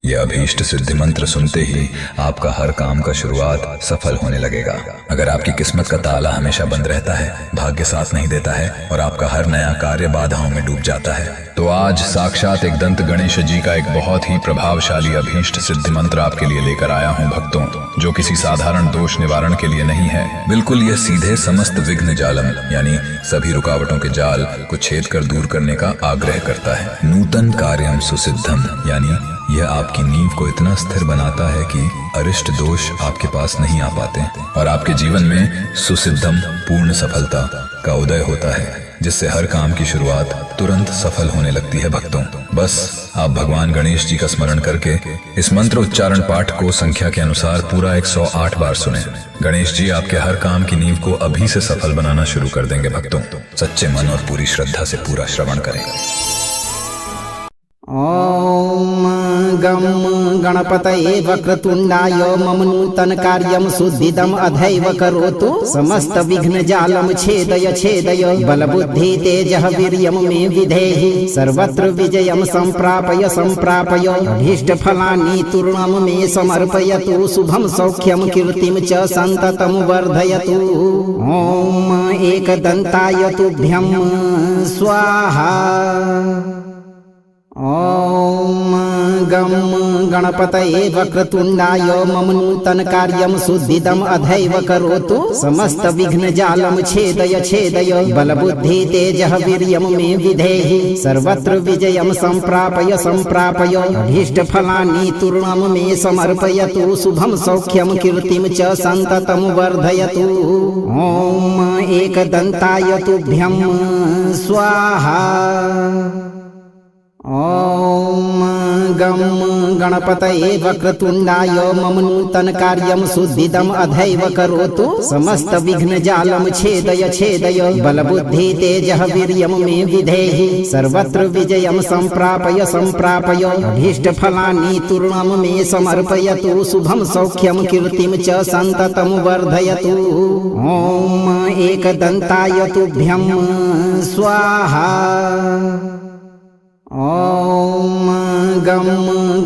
यह अभीष्ट सिद्धि मंत्र सुनते ही आपका हर काम का शुरुआत सफल होने लगेगा। अगर आपकी किस्मत का ताला हमेशा बंद रहता है, भाग्य साथ नहीं देता है और आपका हर नया कार्य बाधाओं में डूब जाता है, तो आज साक्षात एक दंत गणेश जी का एक बहुत ही प्रभावशाली अभीष्ट सिद्धि मंत्र आपके लिए लेकर आया हूँ भक्तों, जो किसी साधारण दोष निवारण के लिए नहीं है। बिल्कुल यह सीधे समस्त विघ्न जालम यानी सभी रुकावटों के जाल को छेद कर दूर करने का आग्रह करता है। नूतन कार्यम सुसिद्धम यानी यह आपकी नींव को इतना स्थिर बनाता है कि अरिष्ट दोष आपके पास नहीं आ पाते और आपके जीवन में सुसिद्धम पूर्ण सफलता का उदय होता है, जिससे हर काम की शुरुआत तुरंत सफल होने लगती है भक्तों। बस आप भगवान गणेश जी का स्मरण करके इस मंत्र उच्चारण पाठ को संख्या के अनुसार पूरा 108 बार सुने। गणेश जी आपके हर काम की नींव को अभी से सफल बनाना शुरू कर देंगे भक्तों। सच्चे मन और पूरी श्रद्धा से पूरा श्रवण करें। ओम गम गणपतये वक्रतुंडाय मम नूतन कार्यम सुद्धिदम अधैव करोतु समस्त विघ्न जालम छेदय छेदय बलबुद्धि तेजः वीर्यं मे विधेहि सर्वत्र विजयं संप्रापय संप्रापय अभीष्ट फलानि तूर्णं मे समर्पयतु शुभं सौख्यं कीर्तिं च सन्ततं वर्धयतु। ओम एकदन्ताय तुभ्यं स्वाहा। ओम गम गणपतये वक्रतुंडाय मम नूतन कार्यम सुद्धिदम अधैव करोतु समस्त विघ्न जालम छेदय छेदय बलबुद्धि तेजः वीर्यं मे विधेहि सर्वत्र विजयं संप्रापय संप्रापय अभीष्ट फलानि तूर्णं मे समर्पयतु शुभं सौख्यं कीर्तिं च सन्ततं वर्धयतु। ओम एकदन्ताय तुभ्यं स्वाहा। ओम गम गणपतये वक्रतुंडाय मम नूतन कार्यम सुद्धिदम अधैव करोतु समस्त विघ्न जालम छेदय छेदय बलबुद्धि तेजः वीर्यं मे विधेहि सर्वत्र विजयं संप्रापय संप्रापय अभीष्ट फलानि तूर्णं मे समर्पयतु शुभं सौख्यं कीर्तिं च सन्ततं वर्धयतु। ओम एकदन्ताय तुभ्यं स्वाहा। ओम गम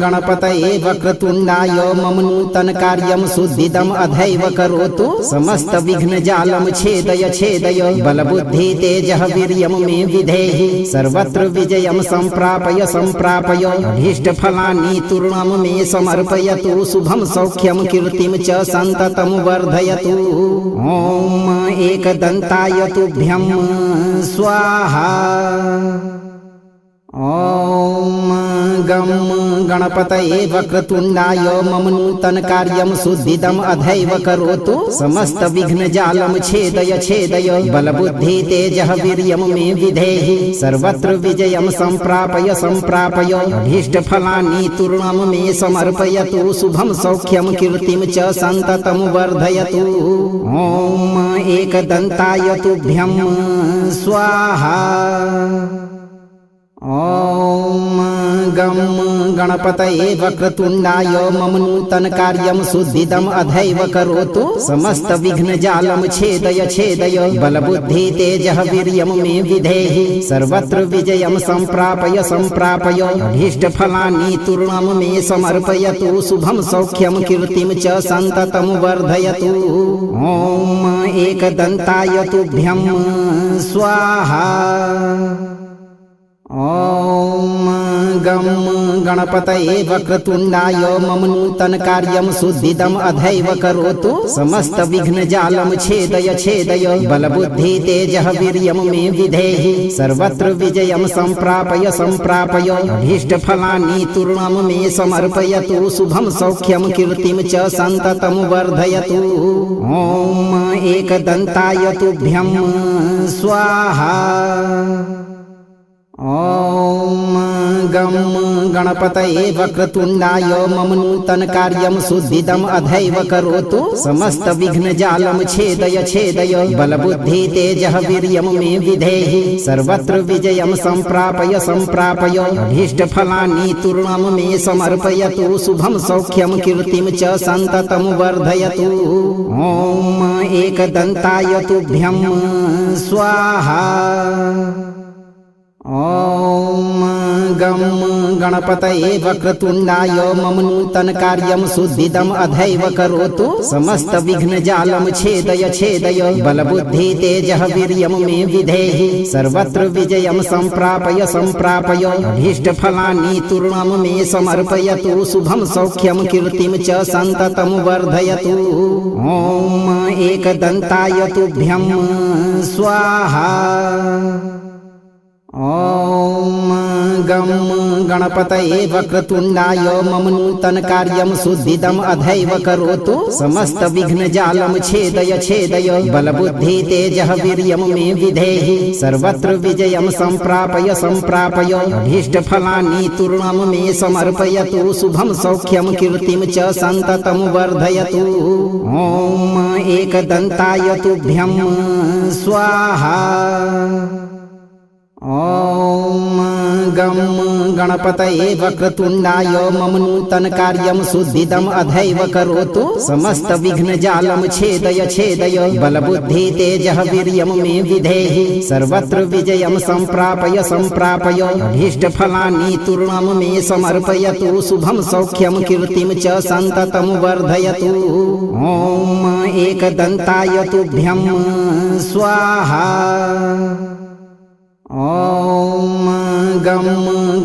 गणपतये वक्रतुंडाय मम नूतन कार्यम सुद्धिदम अधैव करोतु समस्त विघ्न जालम छेदय छेदय बलबुद्धि तेजः वीर्यं मे विधेहि सर्वत्र विजयं संप्रापय संप्रापय अभीष्ट फलानि तूर्णं मे समर्पयतु शुभं सौख्यं कीर्तिं च सन्ततं वर्धयतु। ओम एकदन्ताय तुभ्यं स्वाहा। ओम गम गणपतये वक्रतुंडाय मम नूतन कार्यम सुद्धिदम अधैव करोतु समस्त विघ्न जालम छेदय छेदय बलबुद्धि तेजः वीर्यं मे विधेहि सर्वत्र विजयं संप्रापय संप्रापय अभीष्ट फलानि तूर्णं मे समर्पयतु शुभं सौख्यं कीर्तिं च सन्ततं वर्धयतु। ओम एकदन्ताय तुभ्यं स्वाहा। ओम गम गणपतये वक्रतुंडाय मम नूतन कार्यम सुद्धिदम अधैव करोतु समस्त विघ्न जालम छेदय छेदय बलबुद्धि तेजः वीर्यं मे विधेहि सर्वत्र विजयं संप्रापय संप्रापय अभीष्ट फलानि तूर्णं मे समर्पयतु शुभं सौख्यं कीर्तिं च सन्ततं वर्धयतु। ओम एकदन्ताय तुभ्यं स्वाहा। ओम गम गणपतये वक्रतुंडाय मम नूतन कार्यम सुद्धिदम अधैव करोतु समस्त विघ्न जालम छेदय छेदय बलबुद्धि तेजः वीर्यं मे विधेहि सर्वत्र विजयं संप्रापय संप्रापय अभीष्ट फलानि तूर्णं मे समर्पयतु शुभं सौख्यं कीर्तिं च सन्ततं वर्धयतु। ओम एकदन्ताय तुभ्यं स्वाहा। ओम गम गणपतये वक्रतुंडाय मम नूतन कार्यम सुद्धिदम अधैव करोतु समस्त विघ्न जालम छेदय छेदय बलबुद्धि तेजः वीर्यं मे विधेहि सर्वत्र विजयं संप्रापय संप्रापय अभीष्ट फलानि तूर्णं मे समर्पयतु शुभं सौख्यं कीर्तिं च सन्ततं वर्धयतु। ओम एकदन्ताय तुभ्यं स्वाहा। ओम गं गणपतये वक्रतुण्डाय मम नूतन कार्यं सुद्धिदम् अधैव करोतु समस्तविघ्नजालं छेदय छेदय बलबुद्धि तेजः वीर्यं मे विधेहि सर्वत्र विजयं सम्प्रापय सम्प्रापय अभीष्टफलानि तूर्णं मे समर्पयतु शुभं सौख्यं कीर्तिं च सन्ततं वर्धयतु ॐ एकदन्ताय तुभ्यं स्वाहा ॐ गं गणपतये वक्रतुण्डाय मम नूतन कार्यं सुद्धिदम् अधैव करोतु समस्तविघ्नजालं छेदय छेदय बलबुद्धि तेजः वीर्यं मे विधेहि सर्वत्र विजयं सम्प्रापय सम्प्रापय अभीष्टफलानि तूर्णं मे समर्पयतु शुभं सौख्यं कीर्तिं च सन्ततं वर्धयतु ॐ एकदन्ताय तुभ्यं स्वाहा ॐ गं गणपतये वक्रतुण्डाय मम नूतन कार्यं सुद्धिदम् अधैव करोतु समस्तविघ्नजालं छेदय छेदय बलबुद्धि तेजः वीर्यं मे विधेहि सर्वत्र विजयं सम्प्रापय सम्प्रापय अभीष्टफलानि तूर्णं मे समर्पयतु शुभं सौख्यं कीर्तिं च सन्ततं वर्धयतु ॐ एकदन्ताय तुभ्यं स्वाहा ॐ गं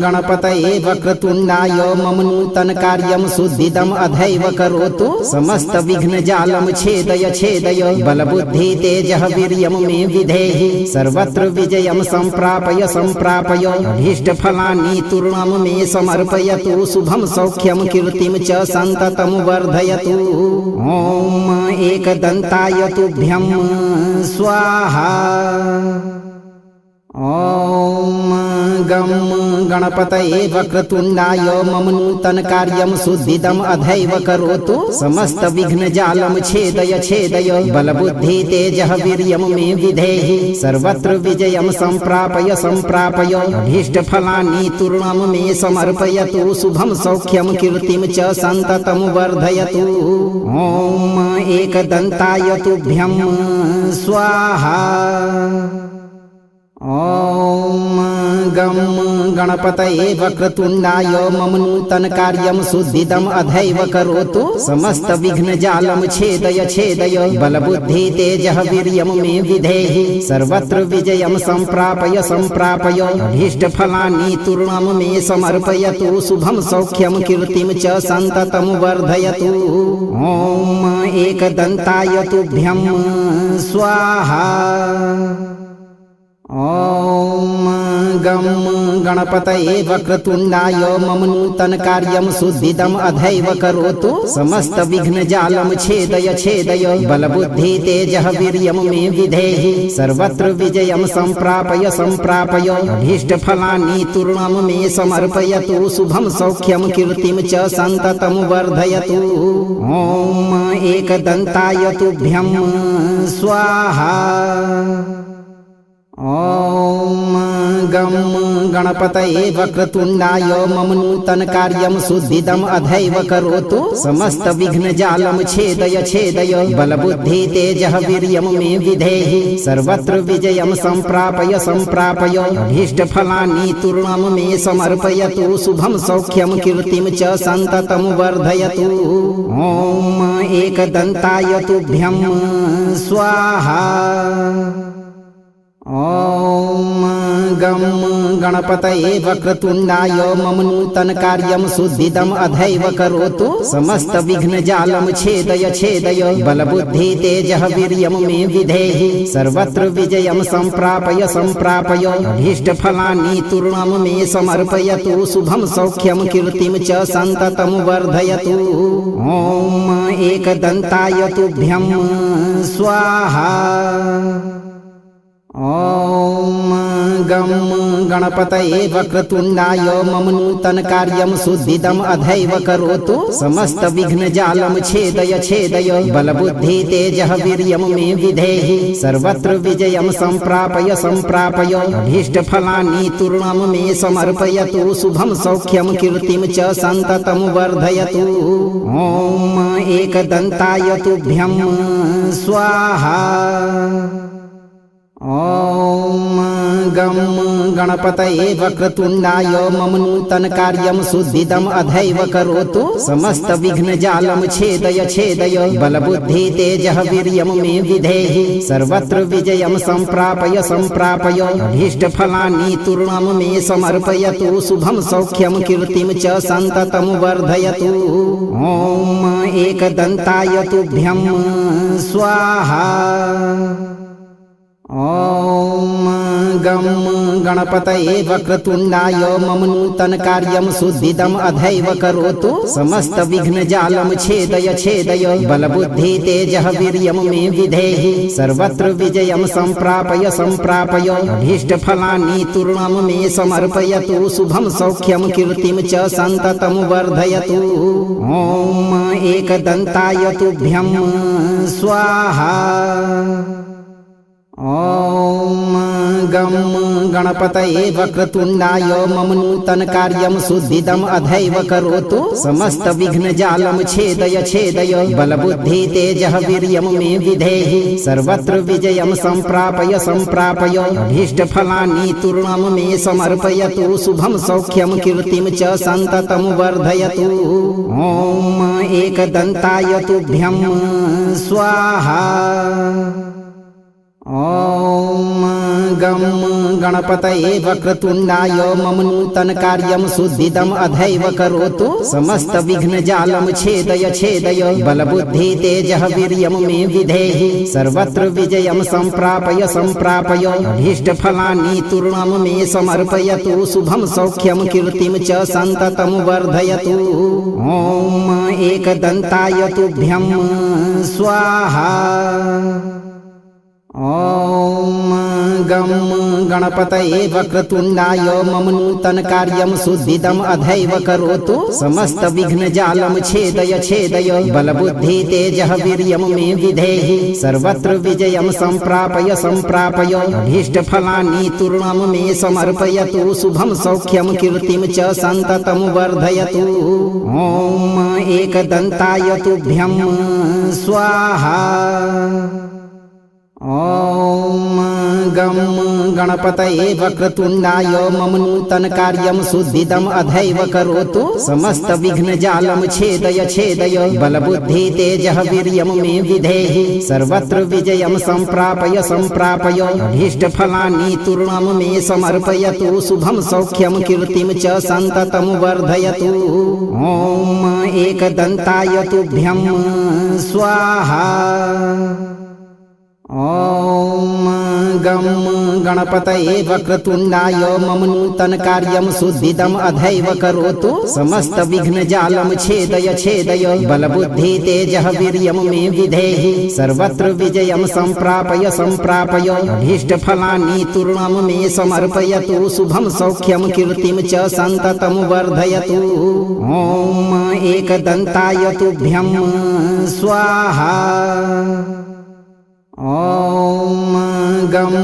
गणपतये वक्रतुण्डाय मम नूतन कार्यं सुद्धिदम् अधैव करोतु समस्तविघ्नजालं छेदय छेदय बलबुद्धि तेजः वीर्यं मे विधेहि सर्वत्र विजयं सम्प्रापय सम्प्रापय अभीष्टफलानि तूर्णं मे समर्पयतु शुभं सौख्यं कीर्तिं च सन्ततं वर्धयतु ॐ एकदन्ताय तुभ्यं स्वाहा ॐ गं गणपतये वक्रतुण्डाय मम नूतन कार्यं सुद्धिदम् अधैव करोतु समस्तविघ्नजालं छेदय छेदय बलबुद्धि तेजः वीर्यं मे विधेहि सर्वत्र विजयं सम्प्रापय सम्प्रापय अभीष्टफलानि तूर्णं मे समर्पयतु शुभं सौख्यं कीर्तिं च सन्ततं वर्धयतु ॐ एकदन्ताय तुभ्यं स्वाहा ॐ गं गणपतये वक्रतुण्डाय मम नूतन कार्यं सुद्धिदम् अधैव करोतु समस्तविघ्नजालं छेदय छेदय बलबुद्धि तेजः वीर्यं मे विधेहि सर्वत्र विजयं सम्प्रापय सम्प्रापय अभीष्टफलानि तूर्णं मे समर्पयतु शुभं सौख्यं कीर्तिं च सन्ततं वर्धयतु ॐ एकदन्ताय तुभ्यं स्वाहा ॐ गं गणपतये वक्रतुण्डाय मम नूतन कार्यं सुद्धिदम् अधैव करोतु समस्तविघ्नजालं छेदय छेदय बलबुद्धि तेजः वीर्यं मे विधेहि सर्वत्र विजयं सम्प्रापय सम्प्रापय अभीष्टफलानि तूर्णं मे समर्पयतु शुभं सौख्यं कीर्तिं च सन्ततं वर्धयतु ॐ एकदन्ताय तुभ्यं स्वाहा ॐ गं गणपतये वक्रतुण्डाय मम नूतन कार्यं सुद्धिदम् अधैव करोतु समस्तविघ्नजालं छेदय छेदय बलबुद्धि तेजः वीर्यं मे विधेहि सर्वत्र विजयं सम्प्रापय सम्प्रापय अभीष्टफलानि तूर्णं मे समर्पयतु शुभं सौख्यं कीर्तिं च सन्ततं वर्धयतु ॐ एकदन्ताय तुभ्यं स्वाहा ॐ गं गणपतये वक्रतुण्डाय मम नूतन कार्यं सुद्धिदम् अधैव करोतु समस्तविघ्नजालं छेदय छेदय बलबुद्धि तेजः वीर्यं मे विधेहि सर्वत्र विजयं सम्प्रापय सम्प्रापय अभीष्टफलानि तूर्णं मे समर्पयतु शुभं सौख्यं कीर्तिं च सन्ततं वर्धयतु ॐ एकदन्ताय तुभ्यं स्वाहा ॐ गं गणपतये वक्रतुण्डाय मम नूतन कार्यं सुद्धिदम् अधैव करोतु समस्तविघ्नजालं छेदय छेदय बलबुद्धि तेजः वीर्यं मे विधेहि सर्वत्र विजयं सम्प्रापय सम्प्रापय अभीष्टफलानि तूर्णं मे समर्पयतु शुभं सौख्यं कीर्तिं च सन्ततं वर्धयतु ॐ एकदन्ताय तुभ्यं स्वाहा ॐ गम गणपतये वक्रतुण्डाय मम नूतन कार्यं सुद्धिदम् अधैव करोतु समस्त विघ्न जालं छेदय छेदय बलबुद्धि तेजः वीर्यं मे विधेहि सर्वत्र विजयं सम्प्रापय सम्प्रापय अभीष्ट फलानि तूर्णं मे समर्पयतु शुभं सौख्यं कीर्तिं च सन्ततं वर्धयतु। ॐ एकदन्ताय तुभ्यं स्वाहा। ॐ गम गणपतये वक्रतुण्डाय मम नूतन कार्यं सुद्धिदम् अधैव करोतु समस्त विघ्न जालं छेदय छेदय बलबुद्धि तेजः वीर्यं मे विधेहि सर्वत्र विजयं सम्प्रापय सम्प्रापय अभीष्ट फलानि तूर्णं मे समर्पयतु शुभं सौख्यं कीर्तिं च सन्ततं वर्धयतु। ॐ एकदन्ताय तुभ्यं स्वाहा। ॐ गम गणपतये वक्रतुण्डाय मम नूतन कार्यं सुद्धिदम् अधैव करोतु समस्त विघ्न जालं छेदय छेदय बलबुद्धि तेजः वीर्यं मे विधेहि सर्वत्र विजयं सम्प्रापय सम्प्रापय अभीष्ट फलानि तूर्णं मे समर्पयतु शुभं सौख्यं कीर्तिं च सन्ततं वर्धयतु। ॐ एकदन्ताय तुभ्यं स्वाहा। ॐ गम गणपतये वक्रतुण्डाय मम नूतन कार्यं सुद्धिदम् अधैव करोतु समस्त विघ्न जालं छेदय छेदय बलबुद्धि तेजः वीर्यं मे विधेहि सर्वत्र विजयं सम्प्रापय सम्प्रापय अभीष्ट फलानि तूर्णं मे समर्पयतु शुभं सौख्यं कीर्तिं च सन्ततं वर्धयतु। ॐ एकदन्ताय तुभ्यं स्वाहा। ॐ गम गणपतये वक्रतुण्डाय मम नूतन कार्यं सुद्धिदम् अधैव करोतु समस्त विघ्न जालं छेदय छेदय बलबुद्धि तेजः वीर्यं मे विधेहि सर्वत्र विजयं सम्प्रापय सम्प्रापय अभीष्ट फलानि तूर्णं मे समर्पयतु शुभं सौख्यं कीर्तिं च सन्ततं वर्धयतु। ॐ एकदन्ताय तुभ्यं स्वाहा। ॐ गम गणपतये वक्रतुण्डाय मम नूतन कार्यं सुद्धिदम् अधैव करोतु समस्त विघ्न जालं छेदय छेदय बलबुद्धि तेजः वीर्यं मे विधेहि सर्वत्र विजयं सम्प्रापय सम्प्रापय अभीष्ट फलानि तूर्णं मे समर्पयतु शुभं सौख्यं कीर्तिं च सन्ततं वर्धयतु। ॐ एकदन्ताय तुभ्यं स्वाहा। ॐ गम गणपतये वक्रतुण्डाय मम नूतन कार्यं सुद्धिदम् अधैव करोतु समस्त विघ्न जालं छेदय छेदय बलबुद्धि तेजः वीर्यं मे विधेहि सर्वत्र विजयं सम्प्रापय सम्प्रापय अभीष्ट फलानि तूर्णं मे समर्पयतु शुभं सौख्यं कीर्तिं च सन्ततं वर्धयतु। ॐ एकदन्ताय तुभ्यं स्वाहा। ॐ गम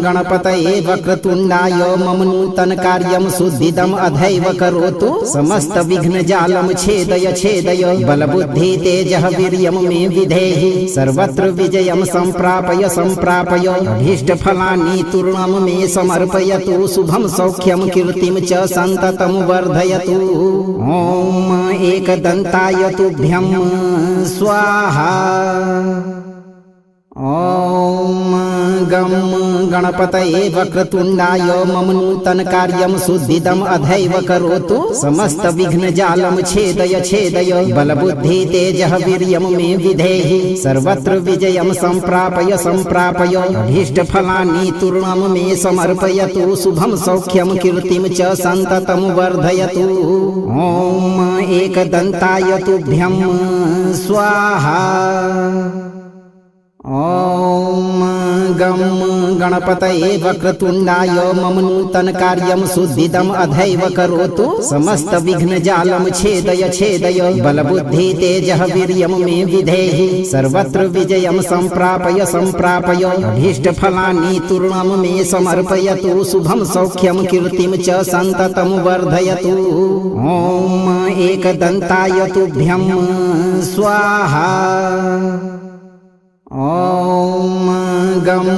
गणपतये वक्रतुण्डाय मम नूतन कार्यं सुद्धिदम् अधैव करोतु समस्त विघ्न जालं छेदय छेदय बलबुद्धि तेजः वीर्यं मे विधेहि सर्वत्र विजयं सम्प्रापय सम्प्रापय अभीष्ट फलानि तूर्णं मे समर्पयतु शुभं सौख्यं कीर्तिं च सन्ततं वर्धयतु। ॐ एकदन्ताय तुभ्यं स्वाहा। ॐ गम गणपतये वक्रतुण्डाय मम नूतन कार्यं सुद्धिदम् अधैव करोतु समस्त विघ्न जालं छेदय छेदय बलबुद्धि तेजः वीर्यं मे विधेहि सर्वत्र विजयं सम्प्रापय सम्प्रापय अभीष्ट फलानि तूर्णं मे समर्पयतु शुभं सौख्यं कीर्तिं च सन्ततं वर्धयतु। ॐ एकदन्ताय तुभ्यं स्वाहा। ॐ गम गणपतये वक्रतुण्डाय मम नूतन कार्यं सुद्धिदम् अधैव करोतु समस्त विघ्न जालं छेदय छेदय बलबुद्धि तेजः वीर्यं मे विधेहि सर्वत्र विजयं सम्प्रापय सम्प्रापय अभीष्ट फलानि तूर्णं मे समर्पयतु शुभं सौख्यं कीर्तिं च सन्ततं वर्धयतु। ॐ एकदन्ताय तुभ्यं स्वाहा। ॐ गं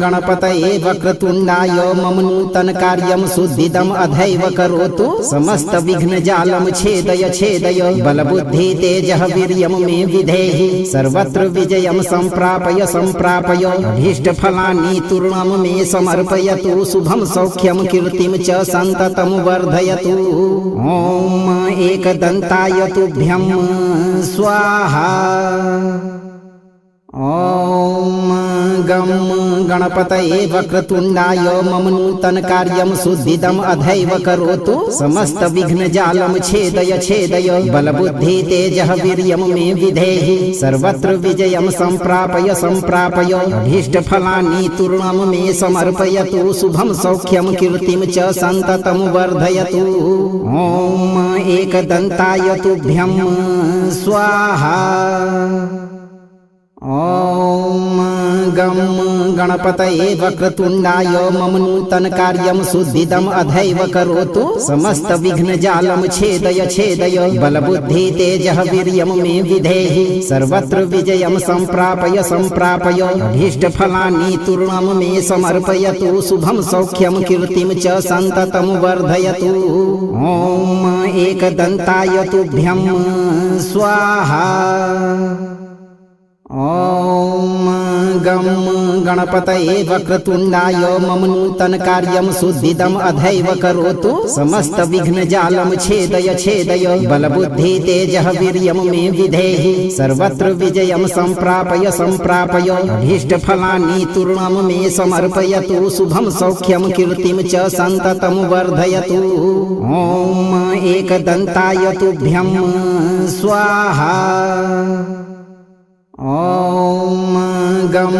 गणपतये वक्रतुण्डाय मम नूतन कार्यं सुद्धिदम् अधैव करोतु समस्त विघ्न जालं छेदय छेदय बलबुद्धि तेजः वीर्यं मे विधेहि सर्वत्र विजयं सम्प्रापय सम्प्रापय अभीष्ट फलानि तूर्णं मे समर्पयतु शुभं सौख्यं कीर्तिं च सन्ततं वर्धयतु। ॐ एकदन्ताय तुभ्यं स्वाहा। ॐ गं गणपतये वक्रतुण्डाय मम नूतन कार्यं सुद्धिदम् अधैव करोतु समस्त विघ्न जालं छेदय छेदय बलबुद्धि तेजः वीर्यं मे विधेहि सर्वत्र विजयं सम्प्रापय सम्प्रापय अभीष्ट फलानि तूर्णं मे समर्पयतु शुभं सौख्यं कीर्तिं च सन्ततं वर्धयतु। ॐ एकदन्ताय तुभ्यं स्वाहा। ॐ गं गणपतये वक्रतुण्डाय मम नूतन कार्यं सुद्धिदम् अधैव करोतु समस्त विघ्न जालं छेदय छेदय बलबुद्धि तेजः वीर्यं मे विधेहि सर्वत्र विजयं सम्प्रापय सम्प्रापय अभीष्ट फलानि तूर्णं मे समर्पयतु शुभं सौख्यं कीर्तिं च सन्ततं वर्धयतु। ॐ एकदन्ताय तुभ्यं स्वाहा। ॐ गं गणपतये वक्रतुण्डाय मम नूतन कार्यं सुद्धिदम् अधैव करोतु समस्त विघ्न जालं छेदय छेदय बलबुद्धि तेजः वीर्यं मे विधेहि सर्वत्र विजयं सम्प्रापय सम्प्रापय अभीष्ट फलानि तूर्णं मे समर्पयतु शुभं सौख्यं कीर्तिं च सन्ततं वर्धयतु। ॐ एकदन्ताय तुभ्यं स्वाहा। ॐ गं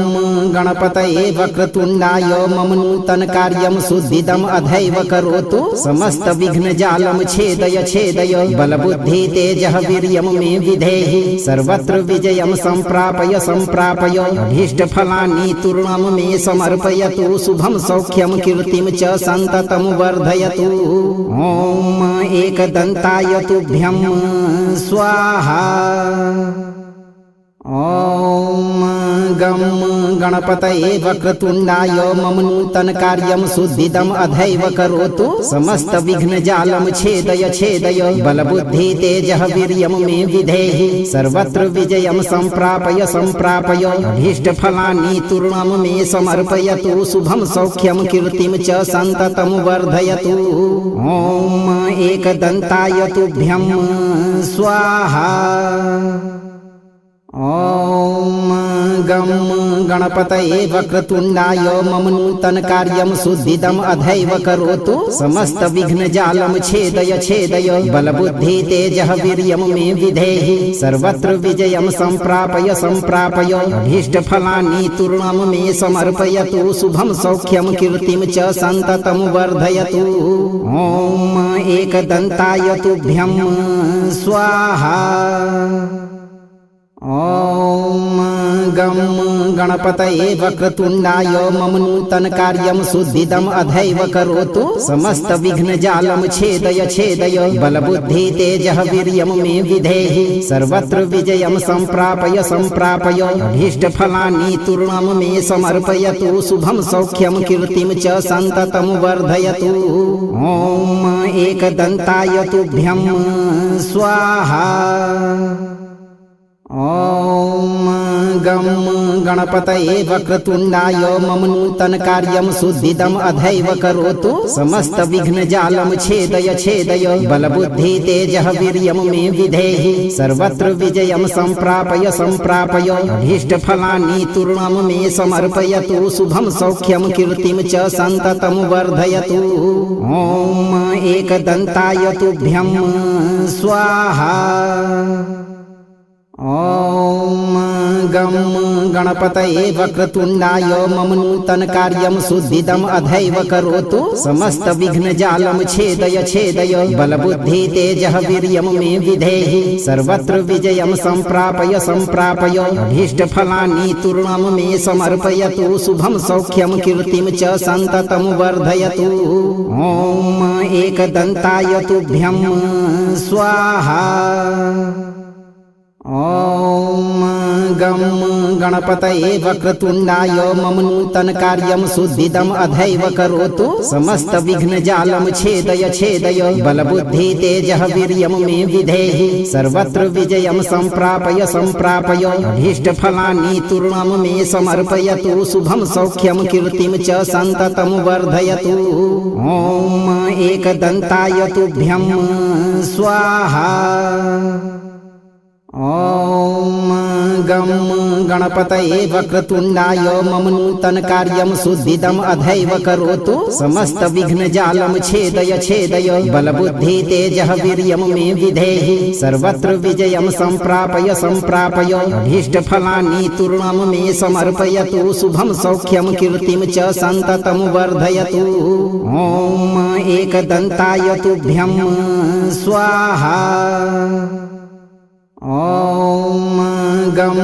गणपतये वक्रतुण्डाय मम नूतन कार्यं सुद्धिदम् अधैव करोतु समस्त विघ्न जालं छेदय छेदय बलबुद्धि तेजः वीर्यं मे विधेहि सर्वत्र विजयं सम्प्रापय सम्प्रापय अभीष्ट फलानि तूर्णं मे समर्पयतु शुभं सौख्यं कीर्तिं च सन्ततं वर्धयतु। ॐ एकदन्ताय तुभ्यं स्वाहा। ॐ गं गणपतये वक्रतुण्डाय मम नूतन कार्यं सुद्धिदम् अधैव करोतु समस्त विघ्न जालं छेदय छेदय बलबुद्धि तेजः वीर्यं मे विधेहि सर्वत्र विजयं सम्प्रापय सम्प्रापय अभीष्ट फलानि तूर्णं मे समर्पयतु शुभं सौख्यं कीर्तिं च सन्ततं वर्धयतु। ॐ एकदन्ताय तुभ्यं स्वाहा। ॐ गं गणपतये वक्रतुण्डाय मम नूतन कार्यं सुद्धिदम् अधैव करोतु समस्त विघ्न जालं छेदय छेदय बलबुद्धि तेजः वीर्यं मे विधेहि सर्वत्र विजयं सम्प्रापय सम्प्रापय अभीष्ट फलानि तूर्णं मे समर्पयतु शुभं सौख्यं कीर्तिं च सन्ततं वर्धयतु। ॐ एकदन्ताय तुभ्यं स्वाहा। ॐ गं गणपतये वक्रतुण्डाय मम नूतन कार्यं सुद्धिदम् अधैव करोतु समस्त विघ्न जालं छेदय छेदय बलबुद्धि तेजः वीर्यं मे विधेहि सर्वत्र विजयं सम्प्रापय सम्प्रापय अभीष्ट फलानि तूर्णं मे समर्पयतु शुभं सौख्यं कीर्तिं च सन्ततं वर्धयतु। ॐ एकदन्ताय तुभ्यं स्वाहा। ॐ गं गणपतये वक्रतुण्डाय मम नूतन कार्यं सुद्धिदम् अधैव करोतु समस्त विघ्न जालं छेदय छेदय बलबुद्धि तेजः वीर्यं मे विधेहि सर्वत्र विजयं सम्प्रापय सम्प्रापय अभीष्ट फलानि तूर्णं मे समर्पयतु शुभं सौख्यं कीर्तिं च सन्ततं वर्धयतु। ॐ एकदन्ताय तुभ्यं स्वाहा। ॐ गं गणपतये वक्रतुण्डाय मम नूतन कार्यं सुद्धिदम् अधैव करोतु समस्त विघ्न जालं छेदय छेदय बलबुद्धि तेजः वीर्यं मे विधेहि सर्वत्र विजयं सम्प्रापय सम्प्रापय अभीष्ट फलानि तूर्णं मे समर्पयतु शुभं सौख्यं कीर्तिं च सन्ततं वर्धयतु। ॐ एकदन्ताय तुभ्यं स्वाहा। ॐ गं गणपतये वक्रतुण्डाय मम नूतन कार्यं सुद्धिदम् अधैव करोतु समस्त विघ्न जालं छेदय छेदय बलबुद्धि तेजः वीर्यं मे विधेहि सर्वत्र विजयं सम्प्रापय सम्प्रापय अभीष्ट फलानि तूर्णं मे समर्पयतु शुभं सौख्यं कीर्तिं च सन्ततं वर्धयतु। ॐ एकदन्ताय तुभ्यं स्वाहा। ॐ गं गणपतये वक्रतुण्डाय मम नूतन कार्यं सुद्धिदम् अधैव करोतु समस्त विघ्न जालं छेदय छेदय बलबुद्धि तेजः वीर्यं मे विधेहि सर्वत्र विजयं सम्प्रापय सम्प्रापय अभीष्ट फलानि तूर्णं मे समर्पयतु शुभं सौख्यं कीर्तिं च सन्ततं वर्धयतु। ॐ एकदन्ताय तुभ्यं स्वाहा। ॐ गं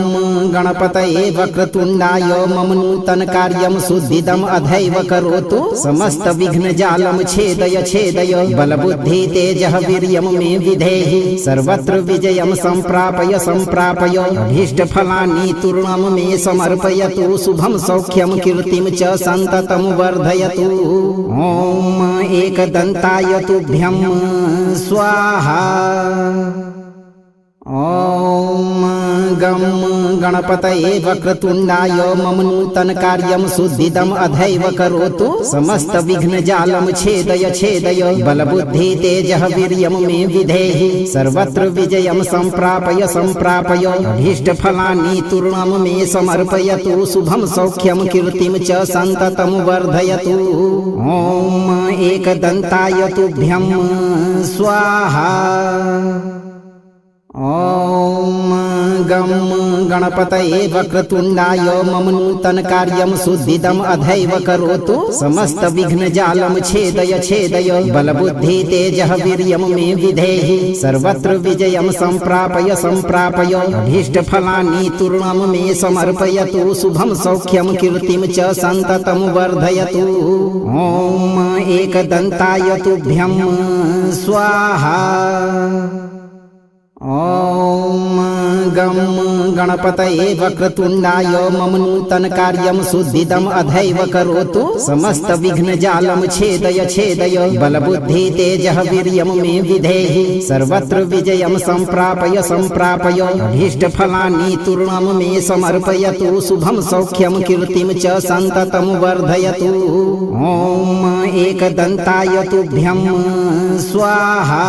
गणपतये वक्रतुण्डाय मम नूतन कार्यं सुद्धिदम् अधैव करोतु समस्त विघ्न जालं छेदय छेदय बलबुद्धि तेजः वीर्यं मे विधेहि सर्वत्र विजयं सम्प्रापय सम्प्रापय अभीष्ट फलानि तूर्णं मे समर्पयतु शुभं सौख्यं कीर्तिं च सन्ततं वर्धयतु। ॐ एकदन्ताय तुभ्यं स्वाहा। ॐ गं गणपतये वक्रतुण्डाय मम नूतन कार्यं सुद्धिदम् अधैव करोतु समस्त विघ्न जालं छेदय छेदय बलबुद्धि तेजः वीर्यं मे विधेहि सर्वत्र विजयं सम्प्रापय सम्प्रापय अभीष्ट फलानि तूर्णं मे समर्पयतु शुभं सौख्यं कीर्तिं च सन्ततं वर्धयतु। ॐ एकदन्ताय तुभ्यं स्वाहा। ॐ गं गणपतये वक्रतुण्डाय मम नूतन कार्यं सुद्धिदम् अधैव करोतु समस्त विघ्न जालं छेदय छेदय बलबुद्धि तेजः वीर्यं मे विधेहि सर्वत्र विजयं सम्प्रापय सम्प्रापय अभीष्ट फलानि तूर्णं मे समर्पयतु शुभं सौख्यं कीर्तिं च सन्ततं वर्धयतु। ॐ एकदन्ताय तुभ्यं स्वाहा। ॐ गं गणपतये वक्रतुण्डाय मम नूतन कार्यं सुद्धिदम् अधैव करोतु समस्त विघ्न जालं छेदय छेदय बलबुद्धि तेजः वीर्यं मे विधेहि सर्वत्र विजयं सम्प्रापय सम्प्रापय अभीष्ट फलानि तूर्णं मे समर्पयतु शुभं सौख्यं कीर्तिं च सन्ततं वर्धयतु। ॐ एकदन्ताय तुभ्यं स्वाहा।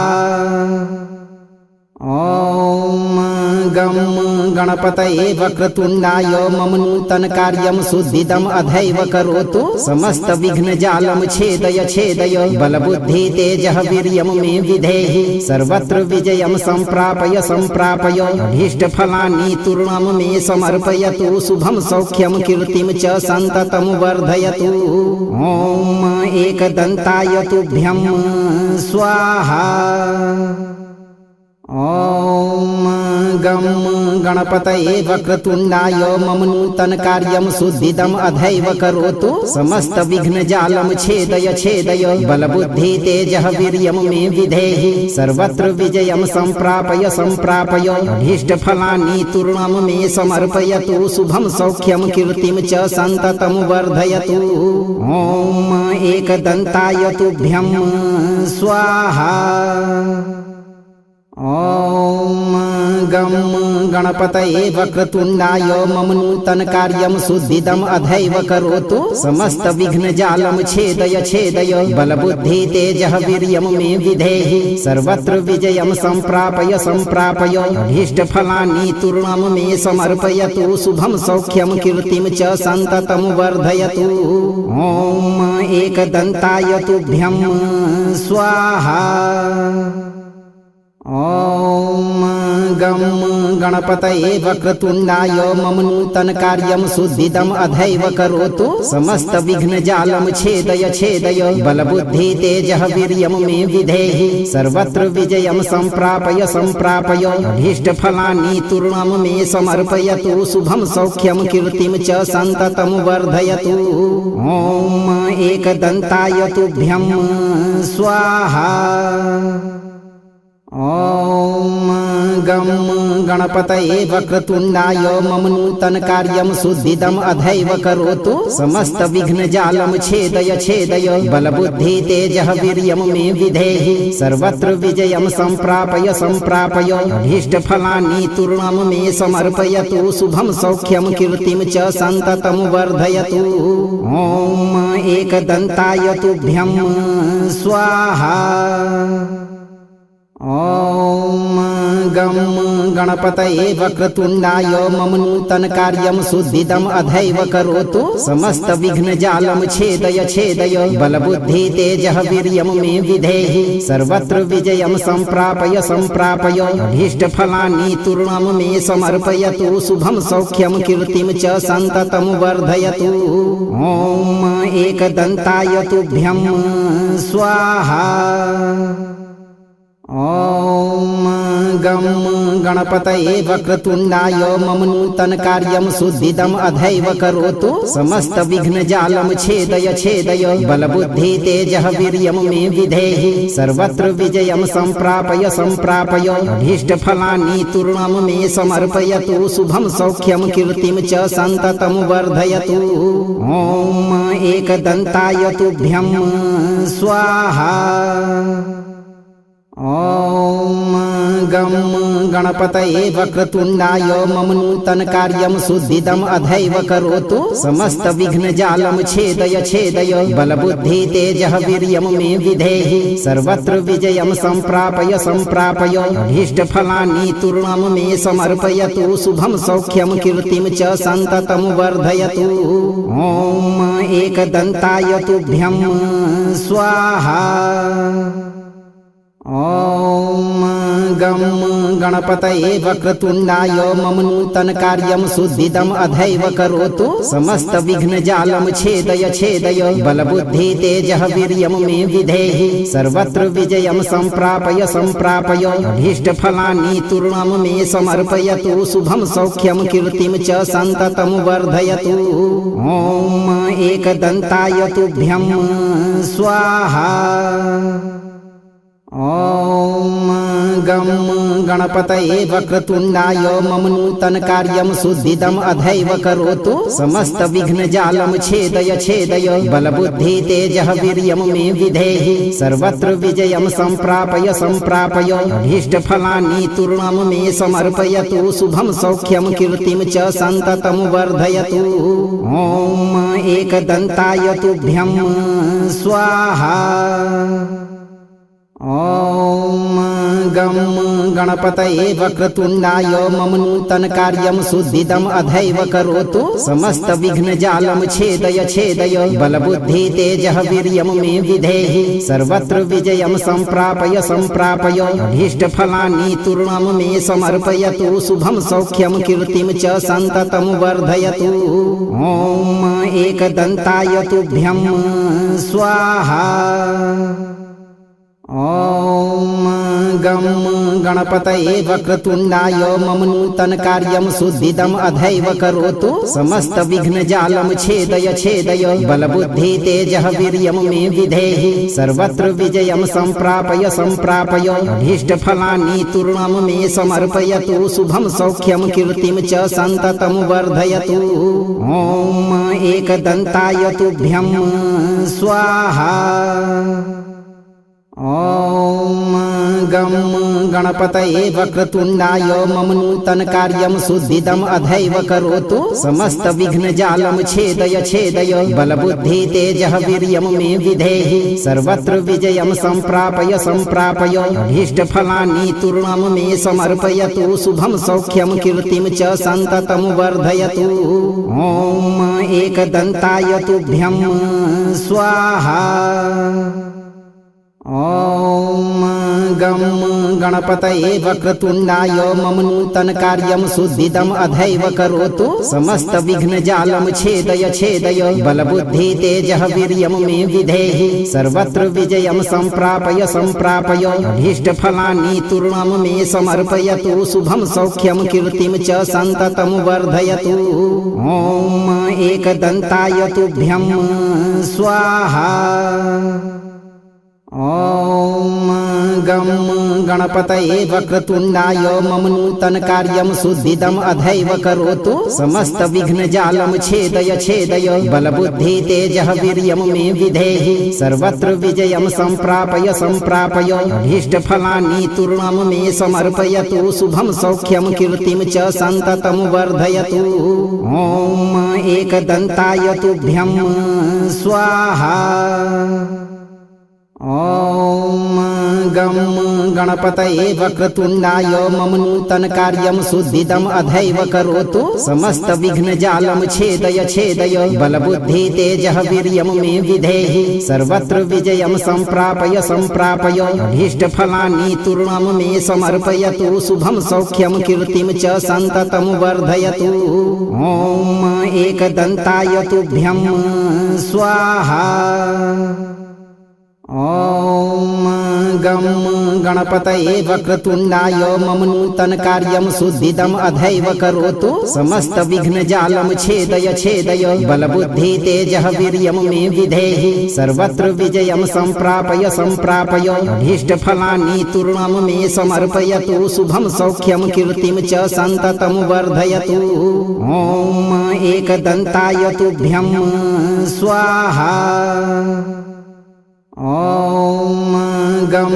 ॐ गं गणपतये वक्रतुण्डाय मम नूतन कार्यं सुद्धिदम् अधैव करोतु समस्त विघ्न जालं छेदय छेदय बलबुद्धि तेजः वीर्यं मे विधेहि सर्वत्र विजयं सम्प्रापय सम्प्रापय अभीष्ट फलानि तूर्णं मे समर्पयतु शुभं सौख्यं कीर्तिं च सन्ततं वर्धयतु। ॐ एकदन्ताय तुभ्यं स्वाहा। ॐ गं गणपतये वक्रतुण्डाय मम नूतन कार्यं सुद्धिदम् अधैव करोतु समस्त विघ्न जालं छेदय छेदय बलबुद्धि तेजः वीर्यं मे विधेहि सर्वत्र विजयं सम्प्रापय सम्प्रापय अभीष्ट फलानि तूर्णं मे समर्पयतु शुभं सौख्यं कीर्तिं च सन्ततं वर्धयतु। ॐ एकदन्ताय तुभ्यं स्वाहा। ॐ गं गणपतये वक्रतुण्डाय मम नूतन कार्यं सुद्धिदम् अधैव करोतु समस्त विघ्न जालं छेदय छेदय बलबुद्धि तेजः वीर्यं मे विधेहि सर्वत्र विजयं सम्प्रापय सम्प्रापय अभीष्ट फलानि तूर्णं मे समर्पयतु शुभं सौख्यं कीर्तिं च सन्ततं वर्धयतु। ॐ एकदन्ताय तुभ्यं स्वाहा। ॐ गं गणपतये वक्रतुण्डाय मम नूतन कार्यं सुद्धिदम् अधैव करोतु समस्त विघ्न जालं छेदय छेदय बलबुद्धि तेजः वीर्यं मे विधेहि सर्वत्र विजयं सम्प्रापय सम्प्रापय अभीष्ट फलानि तूर्णं मे समर्पयतु शुभं सौख्यं कीर्तिं च सन्ततं वर्धयतु। ॐ एकदन्ताय तुभ्यं स्वाहा। ॐ गम गणपतये वक्रतुण्डाय मम नूतन कार्यं सुद्धिदम् अधैव करोतु समस्त विघ्न जालं छेदय छेदय बलबुद्धि तेजः वीर्यं मे विधेहि सर्वत्र विजयं सम्प्रापय सम्प्रापय अभीष्ट फलानि तूर्णं मे समर्पयतु शुभं सौख्यं कीर्तिं च सन्ततं वर्धयतु। ॐ एकदन्ताय तुभ्यं स्वाहा। ॐ गम गणपतये वक्रतुण्डाय मम नूतन कार्यं सुद्धिदम् अधैव करोतु समस्त विघ्न जालं छेदय छेदय बलबुद्धि तेजः वीर्यं मे विधेहि सर्वत्र विजयं सम्प्रापय सम्प्रापय अभीष्ट फलानि तूर्णं मे समर्पयतु शुभं सौख्यं कीर्तिं च सन्ततं वर्धयतु। ॐ एकदन्ताय तुभ्यं स्वाहा। ॐ गम गणपतये वक्रतुण्डाय मम नूतन कार्यं सुद्धिदम् अधैव करोतु समस्त विघ्न जालं छेदय छेदय बलबुद्धि तेजः वीर्यं मे विधेहि सर्वत्र विजयं सम्प्रापय सम्प्रापय अभीष्ट फलानि तूर्णं मे समर्पयतु शुभं सौख्यं कीर्तिं च सन्ततं वर्धयतु। ॐ एकदन्ताय तुभ्यं स्वाहा। ॐ गम गणपतये वक्रतुण्डाय मम नूतन कार्यं सुद्धिदम् अधैव करोतु समस्त विघ्न जालं छेदय छेदय बलबुद्धि तेजः वीर्यं मे विधेहि सर्वत्र विजयं सम्प्रापय सम्प्रापय अभीष्ट फलानि तूर्णं मे समर्पयतु शुभं सौख्यं कीर्तिं च सन्ततं वर्धयतु। ॐ एकदन्ताय तुभ्यं स्वाहा। ॐ गम गणपतये वक्रतुण्डाय मम नूतन कार्यं सुद्धिदम् अधैव करोतु समस्त विघ्न जालं छेदय छेदय बलबुद्धि तेजः वीर्यं मे विधेहि सर्वत्र विजयं सम्प्रापय सम्प्रापय अभीष्ट फलानि तूर्णं मे समर्पयतु शुभं सौख्यं कीर्तिं च सन्ततं वर्धयतु। ॐ एकदन्ताय तुभ्यं स्वाहा। ॐ गम गणपतये वक्रतुण्डाय मम नूतन कार्यं सुद्धिदम् अधैव करोतु समस्त विघ्न जालं छेदय छेदय बलबुद्धि तेजः वीर्यं मे विधेहि सर्वत्र विजयं सम्प्रापय सम्प्रापय अभीष्ट फलानि तूर्णं मे समर्पयतु शुभं सौख्यं कीर्तिं च सन्ततं वर्धयतु। ॐ एकदन्ताय तुभ्यं स्वाहा। ॐ गम गणपतये वक्रतुण्डाय मम नूतन कार्यं सुद्धिदम् अधैव करोतु समस्त विघ्न जालं छेदय छेदय बलबुद्धि तेजः वीर्यं मे विधेहि सर्वत्र विजयं सम्प्रापय सम्प्रापय अभीष्ट फलानि तूर्णं मे समर्पयतु शुभं सौख्यं कीर्तिं च सन्ततं वर्धयतु। ॐ एकदन्ताय तुभ्यं स्वाहा। ॐ गम गणपतये वक्रतुण्डाय मम नूतन कार्यं सुद्धिदम् अधैव करोतु समस्त विघ्न जालं छेदय छेदय बलबुद्धि तेजः वीर्यं मे विधेहि सर्वत्र विजयं सम्प्रापय सम्प्रापय अभीष्ट फलानि तूर्णं मे समर्पयतु शुभं सौख्यं कीर्तिं च सन्ततं वर्धयतु। ॐ एकदन्ताय तुभ्यं स्वाहा। ॐ गम गणपतये वक्रतुण्डाय मम नूतन कार्यं सुद्धिदम् अधैव करोतु समस्त विघ्न जालं छेदय छेदय बलबुद्धि तेजः वीर्यं मे विधेहि सर्वत्र विजयं सम्प्रापय सम्प्रापय अभीष्ट फलानि तूर्णं मे समर्पयतु शुभं सौख्यं कीर्तिं च सन्ततं वर्धयतु। ॐ एकदन्ताय तुभ्यं स्वाहा। ॐ गम गणपतये वक्रतुण्डाय मम नूतन कार्यं सुद्धिदम् अधैव करोतु समस्त विघ्न जालं छेदय छेदय बलबुद्धि तेजः वीर्यं मे विधेहि सर्वत्र विजयं सम्प्रापय सम्प्रापय अभीष्ट फलानि तूर्णं मे समर्पयतु शुभं सौख्यं कीर्तिं च सन्ततं वर्धयतु। ॐ एकदन्ताय तुभ्यं स्वाहा। ॐ गं गणपतये वक्रतुण्डाय मम नूतन कार्यं सुद्धिदम् अधैव करोतु समस्तविघ्नजालं छेदय छेदय बलबुद्धि तेजः वीर्यं मे विधेहि सर्वत्र विजयं सम्प्रापय सम्प्रापय अभीष्टफलानि तूर्णं मे समर्पयतु शुभं सौख्यं कीर्तिं च सन्ततं वर्धयतु ॐ एकदन्ताय तुभ्यं स्वाहा ॐ गं गणपतये वक्रतुण्डाय मम नूतन कार्यं सुद्धिदम् अधैव करोतु समस्तविघ्नजालं छेदय छेदय बलबुद्धि तेजः वीर्यं मे विधेहि सर्वत्र विजयं सम्प्रापय सम्प्रापय अभीष्टफलानि तूर्णं मे समर्पयतु शुभं सौख्यं कीर्तिं च सन्ततं वर्धयतु ॐ एकदन्ताय तुभ्यं स्वाहा ॐ गं गणपतये वक्रतुण्डाय मम नूतन कार्यं सुद्धिदम् अधैव करोतु समस्तविघ्नजालं छेदय छेदय बलबुद्धि तेजः वीर्यं मे विधेहि सर्वत्र विजयं सम्प्रापय सम्प्रापय अभीष्टफलानि तूर्णं मे समर्पयतु शुभं सौख्यं कीर्तिं च सन्ततं वर्धयतु ॐ एकदन्ताय तुभ्यं स्वाहा ॐ गं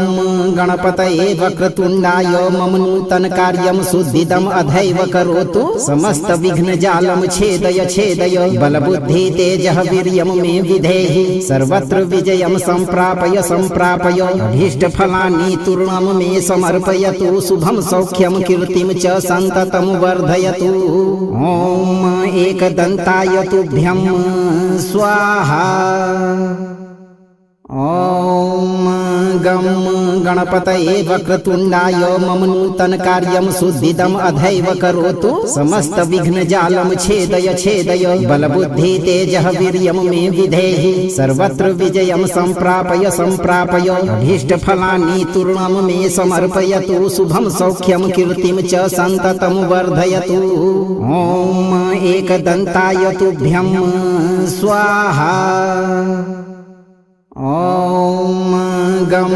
गणपतये वक्रतुण्डाय मम नूतन कार्यं सुद्धिदम् अधैव करोतु समस्तविघ्नजालं छेदय छेदय बलबुद्धि तेजः वीर्यं मे विधेहि सर्वत्र विजयं सम्प्रापय सम्प्रापय अभीष्टफलानि तूर्णं मे समर्पयतु शुभं सौख्यं कीर्तिं च सन्ततं वर्धयतु ॐ एकदन्ताय तुभ्यं स्वाहा ॐ गं गणपतये वक्रतुण्डाय मम नूतन कार्यं सुद्धिदम् अधैव करोतु समस्तविघ्नजालं छेदय छेदय बलबुद्धि तेजः वीर्यं मे विधेहि सर्वत्र विजयं सम्प्रापय सम्प्रापय अभीष्टफलानि तूर्णं मे समर्पयतु शुभं सौख्यं कीर्तिं च सन्ततं वर्धयतु ॐ एकदन्ताय तुभ्यं स्वाहा ॐ गं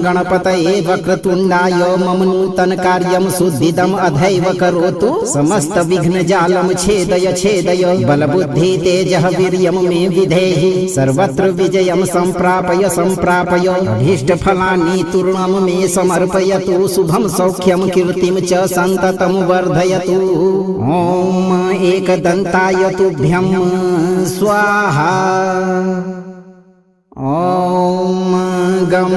गणपतये वक्रतुण्डाय मम नूतन कार्यं सुद्धिदम् अधैव करोतु समस्तविघ्नजालं छेदय छेदय बलबुद्धि तेजः वीर्यं मे विधेहि सर्वत्र विजयं सम्प्रापय सम्प्रापय अभीष्टफलानि तूर्णं मे समर्पयतु शुभं सौख्यं कीर्तिं च सन्ततं वर्धयतु ॐ एकदन्ताय तुभ्यं स्वाहा ॐ गं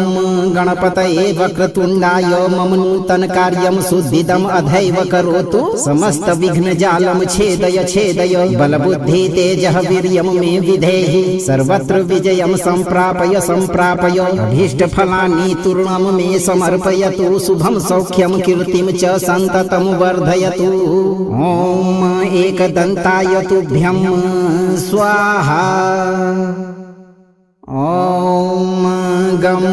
गणपतये वक्रतुण्डाय मम नूतन कार्यं सुद्धिदम् अधैव करोतु समस्तविघ्नजालं छेदय छेदय बलबुद्धि तेजः वीर्यं मे विधेहि सर्वत्र विजयं सम्प्रापय सम्प्रापय अभीष्टफलानि तूर्णं मे समर्पयतु शुभं सौख्यं कीर्तिं च सन्ततं वर्धयतु ॐ एकदन्ताय तुभ्यं स्वाहा ॐ गं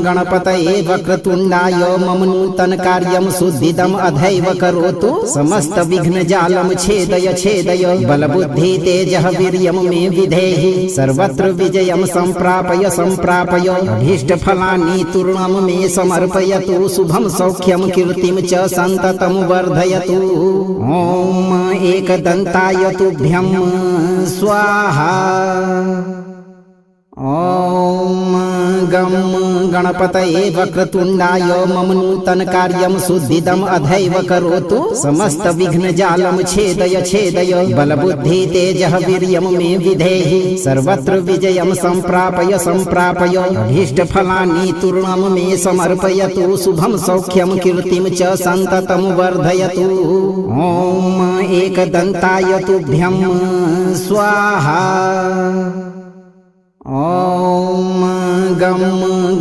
गणपतये वक्रतुण्डाय मम नूतन कार्यं सुद्धिदम् अधैव करोतु समस्तविघ्नजालं छेदय छेदय बलबुद्धि तेजः वीर्यं मे विधेहि सर्वत्र विजयं सम्प्रापय सम्प्रापय अभीष्टफलानि तूर्णं मे समर्पयतु शुभं सौख्यं कीर्तिं च सन्ततं वर्धयतु ॐ एकदन्ताय तुभ्यं स्वाहा ॐ गं गणपतये वक्रतुण्डाय मम नूतन कार्यं सुद्धिदम् अधैव करोतु समस्तविघ्नजालं छेदय छेदय बलबुद्धि तेजः वीर्यं मे विधेहि सर्वत्र विजयं सम्प्रापय सम्प्रापय अभीष्टफलानि तूर्णं मे समर्पयतु शुभं सौख्यं कीर्तिं च सन्ततं वर्धयतु ॐ एकदन्ताय तुभ्यं स्वाहा ॐ गं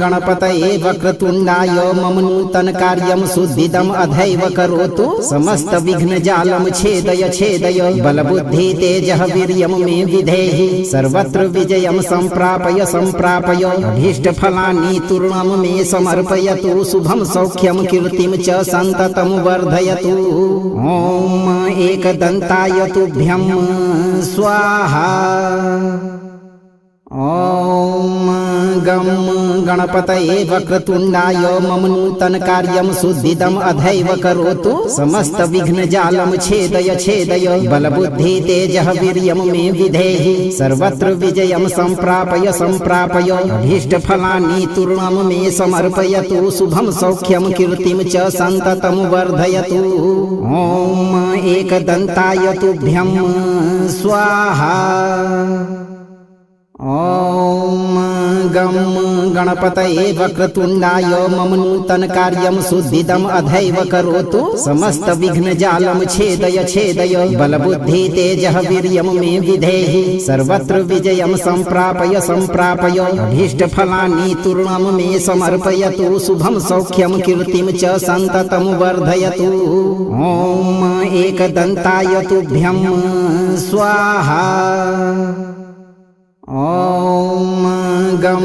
गणपतये वक्रतुण्डाय मम नूतन कार्यं सुद्धिदम् अधैव करोतु समस्तविघ्नजालं छेदय छेदय बलबुद्धि तेजः वीर्यं मे विधेहि सर्वत्र विजयं सम्प्रापय सम्प्रापय अभीष्टफलानि तूर्णं मे समर्पयतु शुभं सौख्यं कीर्तिं च सन्ततं वर्धयतु ॐ एकदन्ताय तुभ्यं स्वाहा ॐ गं गणपतये वक्रतुण्डाय मम नूतन कार्यं सुद्धिदम् अधैव करोतु समस्तविघ्नजालं छेदय छेदय बलबुद्धि तेजः वीर्यं मे विधेहि सर्वत्र विजयं सम्प्रापय सम्प्रापय अभीष्टफलानि तूर्णं मे समर्पयतु शुभं सौख्यं कीर्तिं च सन्ततं वर्धयतु ॐ एकदन्ताय तुभ्यं स्वाहा ॐ गं गणपतये वक्रतुण्डाय मम नूतन कार्यं सुद्धिदम् अधैव करोतु समस्तविघ्नजालं छेदय छेदय बलबुद्धि तेजः वीर्यं मे विधेहि सर्वत्र विजयं सम्प्रापय सम्प्रापय अभीष्टफलानि तूर्णं मे समर्पयतु शुभं सौख्यं कीर्तिं च सन्ततं वर्धयतु ॐ एकदन्ताय तुभ्यं स्वाहा ॐ गं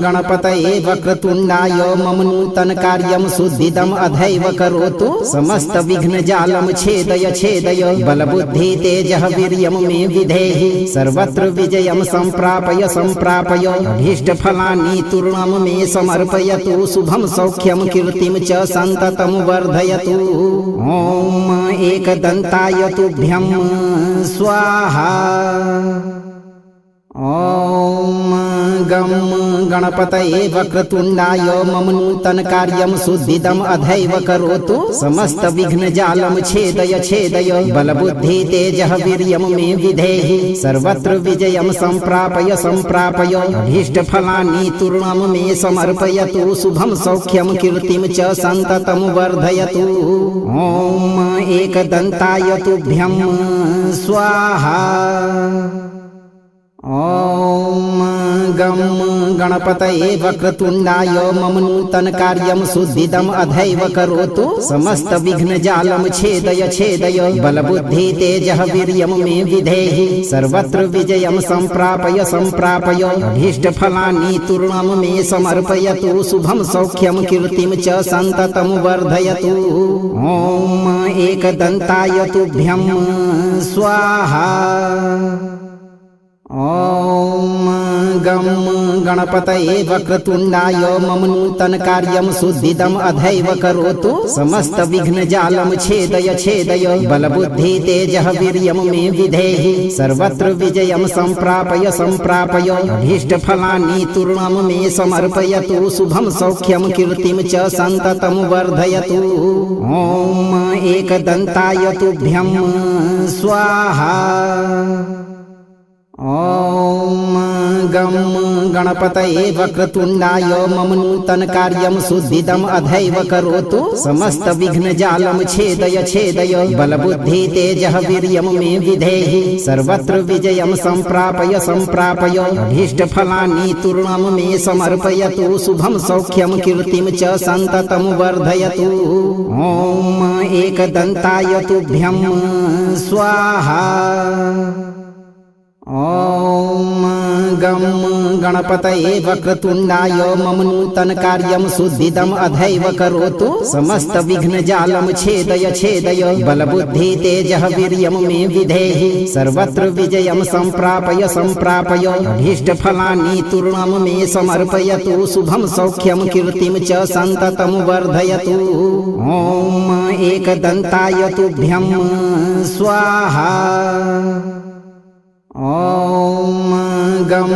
गणपतये वक्रतुण्डाय मम नूतन कार्यं सुद्धिदम् अधैव करोतु समस्तविघ्नजालं छेदय छेदय बलबुद्धि तेजः वीर्यं मे विधेहि सर्वत्र विजयं सम्प्रापय सम्प्रापय अभीष्टफलानि तूर्णं मे समर्पयतु शुभं सौख्यं कीर्तिं च सन्ततं वर्धयतु ॐ एकदन्ताय तुभ्यं स्वाहा ॐ गं गणपतये वक्रतुण्डाय मम नूतन कार्यं सुद्धिदम् अधैव करोतु समस्तविघ्नजालं छेदय छेदय बलबुद्धि तेजः वीर्यं मे विधेहि सर्वत्र विजयं सम्प्रापय सम्प्रापय अभीष्टफलानि तूर्णं मे समर्पयतु शुभं सौख्यं कीर्तिं च सन्ततं वर्धयतु ॐ एकदन्ताय तुभ्यं स्वाहा ॐ गं गणपतये वक्रतुण्डाय मम नूतन कार्यं सुद्धिदम् अधैव करोतु समस्तविघ्नजालं छेदय छेदय बलबुद्धि तेजः वीर्यं मे विधेहि सर्वत्र विजयं सम्प्रापय सम्प्रापय अभीष्टफलानि तूर्णं मे समर्पयतु शुभं सौख्यं कीर्तिं च सन्ततं वर्धयतु ॐ एकदन्ताय तुभ्यं स्वाहा ॐ गं गणपतये वक्रतुण्डाय मम नूतन कार्यं सुद्धिदम् अधैव करोतु समस्तविघ्नजालं छेदय छेदय बलबुद्धि तेजः वीर्यं मे विधेहि सर्वत्र विजयं सम्प्रापय सम्प्रापय अभीष्टफलानि तूर्णं मे समर्पयतु शुभं सौख्यं कीर्तिं च सन्ततं वर्धयतु ॐ एकदन्ताय तुभ्यं स्वाहा ॐ गं गणपतये वक्रतुण्डाय मम नूतन कार्यं सुद्धिदम् अधैव करोतु समस्तविघ्नजालं छेदय छेदय बलबुद्धि तेजः वीर्यं मे विधेहि सर्वत्र विजयं सम्प्रापय सम्प्रापय अभीष्टफलानि तूर्णं मे समर्पयतु शुभं सौख्यं कीर्तिं च सन्ततं वर्धयतु ॐ एकदन्ताय तुभ्यं स्वाहा ॐ गं गणपतये वक्रतुण्डाय मम नूतन कार्यं सुद्धिदम् अधैव करोतु समस्तविघ्नजालं छेदय छेदय बलबुद्धि तेजः वीर्यं मे विधेहि सर्वत्र विजयं सम्प्रापय सम्प्रापय अभीष्टफलानि तूर्णं मे समर्पयतु शुभं सौख्यं कीर्तिं च सन्ततं वर्धयतु ॐ एकदन्ताय तुभ्यं स्वाहा ॐ गं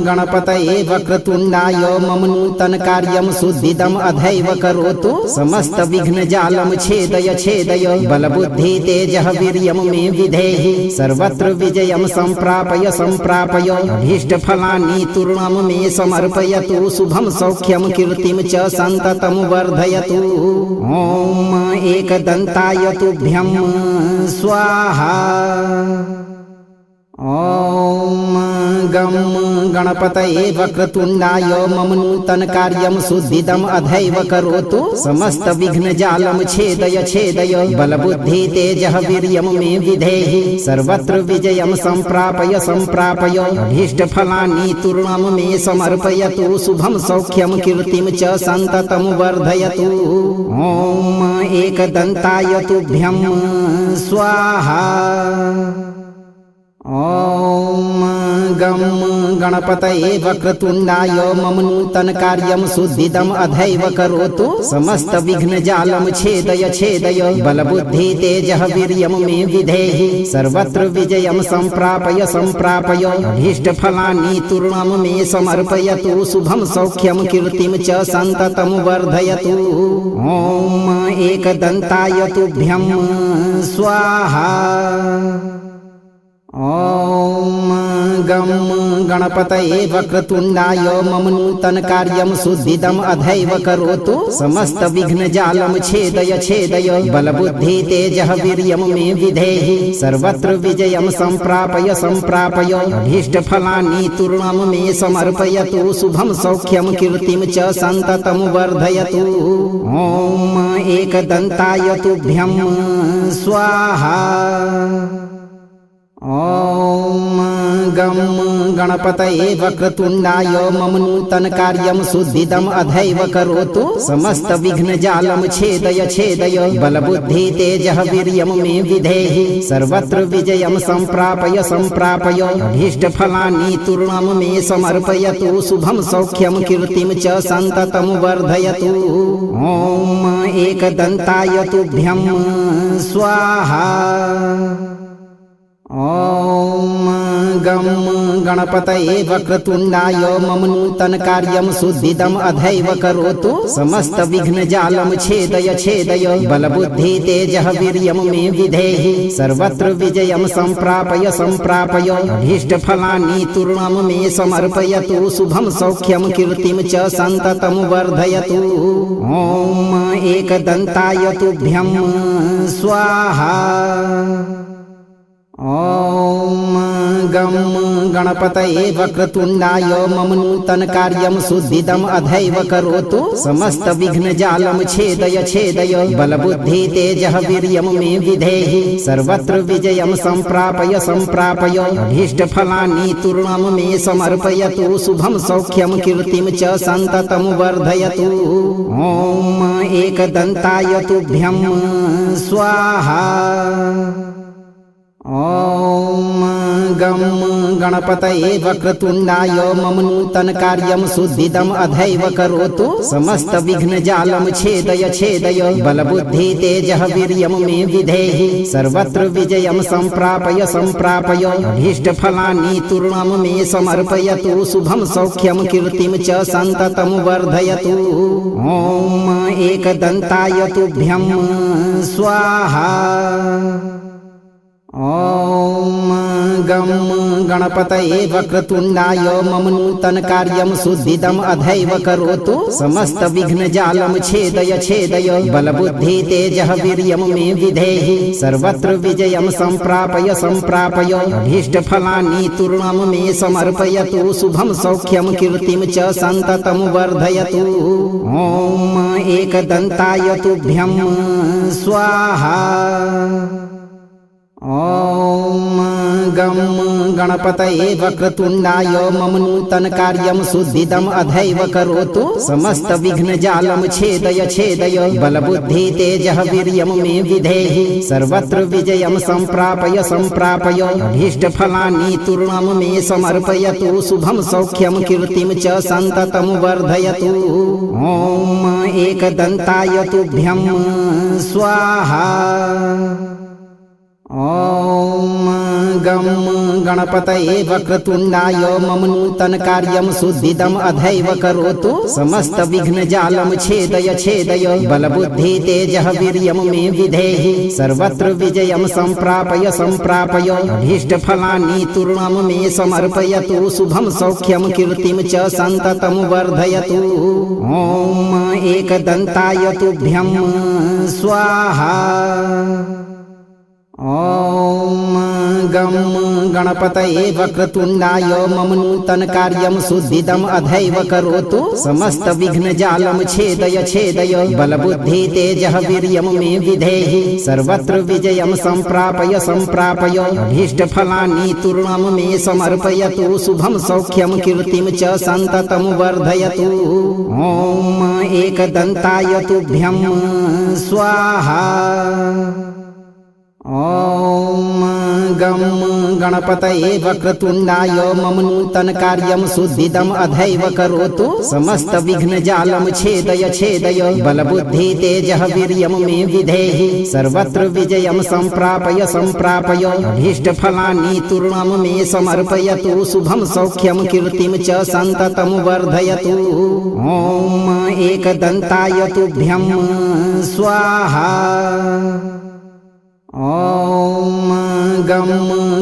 गणपतये वक्रतुण्डाय मम नूतन कार्यं सुद्धिदम् अधैव करोतु समस्तविघ्नजालं छेदय छेदय बलबुद्धि तेजः वीर्यं मे विधेहि सर्वत्र विजयं सम्प्रापय सम्प्रापय अभीष्टफलानि तूर्णं मे समर्पयतु शुभं सौख्यं कीर्तिं च सन्ततं वर्धयतु ॐ एकदन्ताय तुभ्यं स्वाहा ॐ गं गणपतये वक्रतुण्डाय मम नूतन कार्यं सुद्धिदम् अधैव करोतु समस्तविघ्नजालं छेदय छेदय बलबुद्धि तेजः वीर्यं मे विधेहि सर्वत्र विजयं सम्प्रापय सम्प्रापय अभीष्टफलानि तूर्णं मे समर्पयतु शुभं सौख्यं कीर्तिं च सन्ततं वर्धयतु ॐ एकदन्ताय तुभ्यं स्वाहा ॐ गं गणपतये वक्रतुण्डाय मम नूतनकार्यं शुद्धिदम् अधैव करोतु समस्तविघ्नजालं छेदय छेदय बलबुद्धि तेजः वीर्यं मे विधेहि सर्वत्र विजयं सम्प्रापय सम्प्रापय अभीष्टफलानि तूर्णं मे समर्पयतु शुभं सौख्यं कीर्तिं च सन्ततं वर्धयतु ॐ एकदन्ताय तुभ्यं स्वाहा ॐ गं गणपतये वक्रतुण्डाय मम नूतनकार्यं शुद्धिदम् अधैव करोतु समस्तविघ्नजालं छेदय छेदय बलबुद्धि तेजः वीर्यं मे विधेहि सर्वत्र विजयं सम्प्रापय सम्प्रापय अभीष्टफलानि तूर्णं मे समर्पयतु शुभं सौख्यं कीर्तिं च सन्ततं वर्धयतु ॐ एकदन्ताय तुभ्यं स्वाहा ॐ गं गणपतये वक्रतुण्डाय मम नूतनकार्यं शुद्धिदम् अधैव करोतु समस्तविघ्नजालं छेदय छेदय बलबुद्धि तेजः वीर्यं मे विधेहि सर्वत्र विजयं सम्प्रापय सम्प्रापय अभीष्टफलानि तूर्णं मे समर्पयतु शुभं सौख्यं कीर्तिं च सन्ततं वर्धयतु ॐ एकदन्ताय तुभ्यं स्वाहा ॐ गं गणपतये वक्रतुण्डाय मम नूतनकार्यं शुद्धिदम् अधैव करोतु समस्तविघ्नजालं छेदय छेदय बलबुद्धि तेजः वीर्यं मे विधेहि सर्वत्र विजयं सम्प्रापय सम्प्रापय अभीष्टफलानि तूर्णं मे समर्पयतु शुभं सौख्यं कीर्तिं च सन्ततं वर्धयतु ॐ एकदन्ताय तुभ्यं स्वाहा ॐ गं गणपतये वक्रतुण्डाय मम नूतनकार्यं शुद्धिदम् अधैव करोतु समस्तविघ्नजालं छेदय छेदय बलबुद्धि तेजः वीर्यं मे विधेहि सर्वत्र विजयं सम्प्रापय सम्प्रापय अभीष्टफलानि तूर्णं मे समर्पयतु शुभं सौख्यं कीर्तिं च सन्ततं वर्धयतु ॐ एकदन्ताय तुभ्यं स्वाहा ॐ गं गणपतये वक्रतुण्डाय मम नूतनकार्यं शुद्धिदम् अधैव करोतु समस्तविघ्नजालं छेदय छेदय बलबुद्धि तेजः वीर्यं मे विधेहि सर्वत्र विजयं सम्प्रापय सम्प्रापय अभीष्टफलानि तूर्णं मे समर्पयतु शुभं सौख्यं कीर्तिं च सन्ततं वर्धयतु ॐ एकदन्ताय तुभ्यं स्वाहा ॐ गं गणपतये वक्रतुण्डाय मम नूतनकार्यं शुद्धिदम् अधैव करोतु समस्तविघ्नजालं छेदय छेदय बलबुद्धि तेजः वीर्यं मे विधेहि सर्वत्र विजयं सम्प्रापय सम्प्रापय अभीष्टफलानि तूर्णं मे समर्पयतु शुभं सौख्यं कीर्तिं च सन्ततं वर्धयतु ॐ एकदन्ताय तुभ्यं स्वाहा ॐ गं गणपतये वक्रतुण्डाय मम नूतनकार्यं शुद्धिदम् अधैव करोतु समस्तविघ्नजालं छेदय छेदय बलबुद्धि तेजः वीर्यं मे विधेहि सर्वत्र विजयं सम्प्रापय सम्प्रापय अभीष्टफलानि तूर्णं मे समर्पयतु शुभं सौख्यं कीर्तिं च सन्ततं वर्धयतु ॐ एकदन्ताय तुभ्यं स्वाहा ॐ गं गणपतये वक्रतुण्डाय मम नूतनकार्यं शुद्धिदम् अधैव करोतु समस्तविघ्नजालं छेदय छेदय बलबुद्धि तेजः वीर्यं मे विधेहि सर्वत्र विजयं सम्प्रापय सम्प्रापय अभीष्टफलानि तूर्णं मे समर्पयतु शुभं सौख्यं कीर्तिं च सन्ततं वर्धयतु ॐ एकदन्ताय तुभ्यं स्वाहा ॐ गं गणपतये वक्रतुण्डाय मम नूतनकार्यं शुद्धिदम् अधैव करोतु समस्तविघ्नजालं छेदय छेदय बलबुद्धि तेजः वीर्यं मे विधेहि सर्वत्र विजयं सम्प्रापय सम्प्रापय अभीष्टफलानि तूर्णं मे समर्पयतु शुभं सौख्यं कीर्तिं च सन्ततं वर्धयतु ॐ एकदन्ताय तुभ्यं स्वाहा ॐ गं गणपतये वक्रतुण्डाय मम नूतन कार्यं सुद्धिदम् अधैव करोतु समस्तविघ्नजालं छेदय छेदय बलबुद्धि तेजः वीर्यं मे विधेहि सर्वत्र विजयं सम्प्रापय सम्प्रापय अभीष्टफलानि तूर्णं मे समर्पयतु शुभं सौख्यं कीर्तिं च सन्ततं वर्धयतु ॐ एकदन्ताय तुभ्यं स्वाहा ॐ गं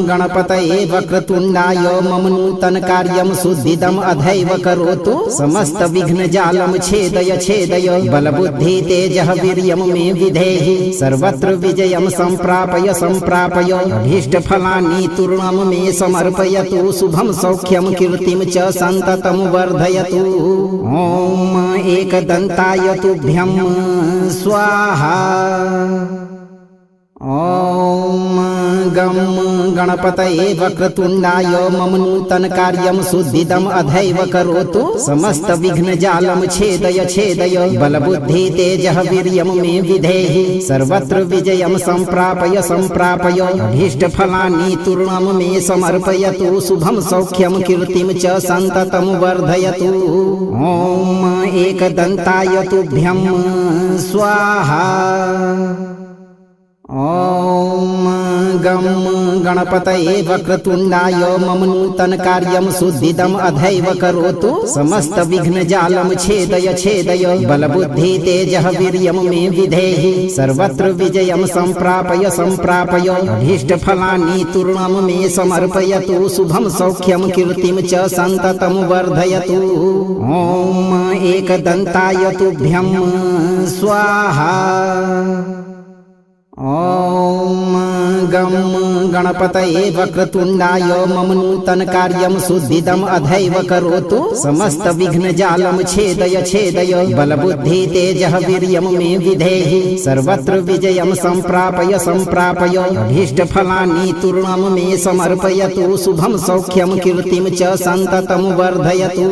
गणपतये वक्रतुण्डाय मम नूतन कार्यं सुद्धिदम् अधैव करोतु समस्तविघ्नजालं छेदय छेदय बलबुद्धि तेजः वीर्यं मे विधेहि सर्वत्र विजयं सम्प्रापय सम्प्रापय अभीष्टफलानि तूर्णं मे समर्पयतु शुभं सौख्यं कीर्तिं च सन्ततं वर्धयतु ॐ एकदन्ताय तुभ्यं स्वाहा ॐ गं गणपतये वक्रतुण्डाय मम नूतन कार्यं सुद्धिदम् अधैव करोतु समस्तविघ्नजालं छेदय छेदय बलबुद्धि तेजः वीर्यं मे विधेहि सर्वत्र विजयं सम्प्रापय सम्प्रापय अभीष्टफलानि तूर्णं मे समर्पयतु शुभं सौख्यं कीर्तिं च सन्ततं वर्धयतु ॐ एकदन्ताय तुभ्यं स्वाहा ॐ गं गणपतये वक्रतुण्डाय मम नूतन कार्यं सुद्धिदम् अधैव करोतु समस्तविघ्नजालं छेदय छेदय बलबुद्धि तेजः वीर्यं मे विधेहि सर्वत्र विजयं सम्प्रापय सम्प्रापय अभीष्टफलानि तूर्णं मे समर्पयतु शुभं सौख्यं कीर्तिं च सन्ततं वर्धयतु ॐ एकदन्ताय तुभ्यं स्वाहा ॐ गं गणपतये वक्रतुण्डाय मम नूतन कार्यं सुद्धिदम् अधैव करोतु समस्तविघ्नजालं छेदय छेदय बलबुद्धि तेजः वीर्यं मे विधेहि सर्वत्र विजयं सम्प्रापय सम्प्रापय अभीष्टफलानि तूर्णं मे समर्पयतु शुभं सौख्यं कीर्तिं च सन्ततं वर्धयतु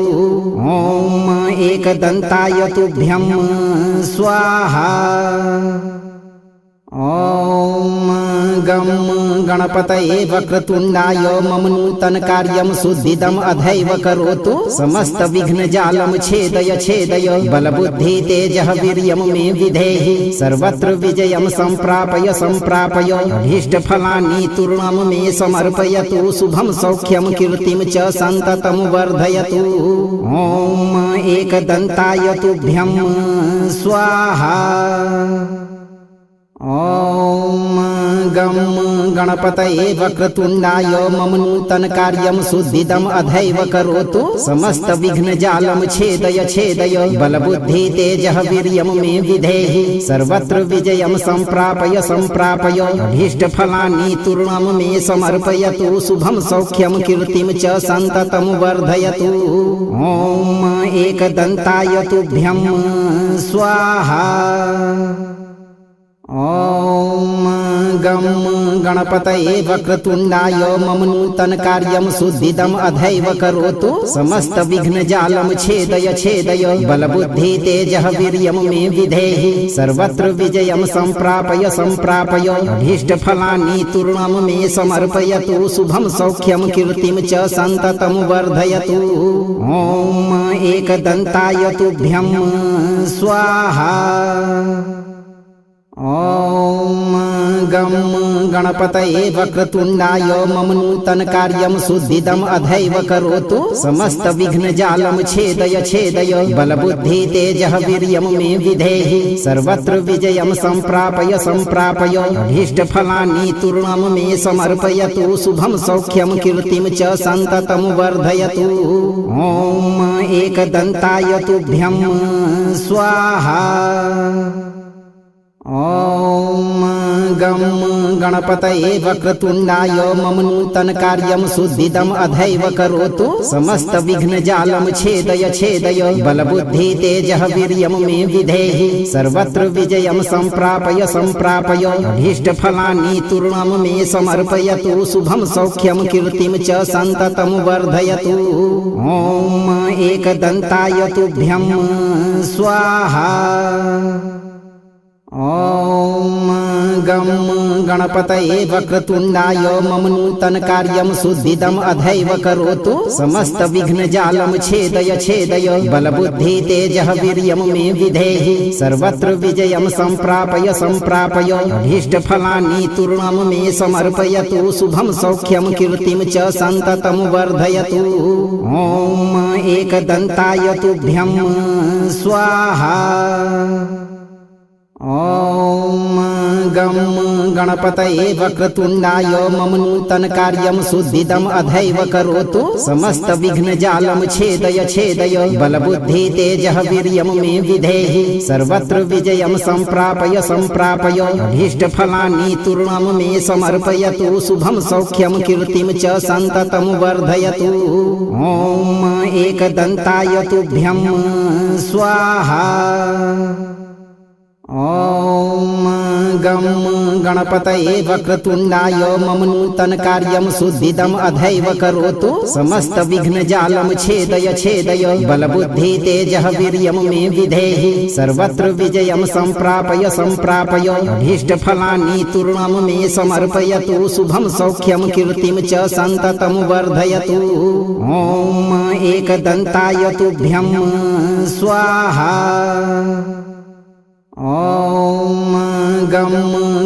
ॐ एकदन्ताय तुभ्यं स्वाहा ॐ गं गणपतये वक्रतुण्डाय मम नूतन कार्यं सुद्धिदम् अधैव करोतु समस्तविघ्नजालं छेदय छेदय बलबुद्धि तेजः वीर्यं मे विधेहि सर्वत्र विजयं सम्प्रापय सम्प्रापय अभीष्टफलानि तूर्णं मे समर्पयतु शुभं सौख्यं कीर्तिं च सन्ततं वर्धयतु ॐ एकदन्ताय तुभ्यं स्वाहा ॐ गं गणपतये वक्रतुण्डाय मम नूतन कार्यं सुद्धिदम् अधैव करोतु समस्तविघ्नजालं छेदय छेदय बलबुद्धि तेजः वीर्यं मे विधेहि सर्वत्र विजयं सम्प्रापय सम्प्रापय अभीष्टफलानि तूर्णं मे समर्पयतु शुभं सौख्यं कीर्तिं च सन्ततं वर्धयतु ॐ एकदन्ताय तुभ्यं स्वाहा ॐ गं गणपतये वक्रतुण्डाय मम नूतन कार्यं सुद्धिदम् अधैव करोतु समस्तविघ्नजालं छेदय छेदय बलबुद्धि तेजः वीर्यं मे विधेहि सर्वत्र विजयं सम्प्रापय सम्प्रापय अभीष्टफलानि तूर्णं मे समर्पयतु शुभं सौख्यं कीर्तिं च सन्ततं वर्धयतु ॐ एकदन्ताय तुभ्यं स्वाहा ॐ गं गणपतये वक्रतुण्डाय मम नूतन कार्यं सुद्धिदम् अधैव करोतु समस्तविघ्नजालं छेदय छेदय बलबुद्धि तेजः वीर्यं मे विधेहि सर्वत्र विजयं सम्प्रापय सम्प्रापय अभीष्टफलानि तूर्णं मे समर्पयतु शुभं सौख्यं कीर्तिं च सन्ततं वर्धयतु ॐ एकदन्ताय तुभ्यं स्वाहा ॐ गं गणपतये वक्रतुण्डाय मम नूतन कार्यं सुद्धिदम् अधैव करोतु समस्तविघ्नजालं छेदय छेदय बलबुद्धि तेजः वीर्यं मे विधेहि सर्वत्र विजयं सम्प्रापय सम्प्रापय अभीष्टफलानि तूर्णं मे समर्पयतु शुभं सौख्यं कीर्तिं च सन्ततं वर्धयतु ॐ एकदन्ताय तुभ्यं स्वाहा ॐ गम गणपतये वक्रतुण्डाय मम नूतन कार्यं सुद्धिदम् अधैव करोतु समस्त विघ्न जालं छेदय छेदय बलबुद्धि तेजः वीर्यं मे विधेहि सर्वत्र विजयं सम्प्रापय सम्प्रापय अभीष्ट फलानि तूर्णं मे समर्पयतु शुभं सौख्यं कीर्तिं च सन्ततं वर्धयतु। ॐ एकदन्ताय तुभ्यं स्वाहा। ॐ गं गणपतये वक्रतुण्डाय मम नूतन कार्यं सुद्धिदम् अधैव करोतु समस्त विघ्न जालं छेदय छेदय बलबुद्धि तेजः वीर्यं मे विधेहि सर्वत्र विजयं सम्प्रापय सम्प्रापय अभीष्ट फलानि तूर्णं मे समर्पयतु शुभं सौख्यं कीर्तिं च सन्ततं वर्धयतु। ॐ एकदन्ताय तुभ्यं स्वाहा। ॐ गं गणपतये वक्रतुण्डाय मम नूतन कार्यं सुद्धिदम् अधैव करोतु समस्त विघ्न जालं छेदय छेदय बलबुद्धि तेजः वीर्यं मे विधेहि सर्वत्र विजयं सम्प्रापय सम्प्रापय अभीष्ट फलानि तूर्णं मे समर्पयतु शुभं सौख्यं कीर्तिं च सन्ततं वर्धयतु। ॐ एकदन्ताय तुभ्यं स्वाहा। ॐ गं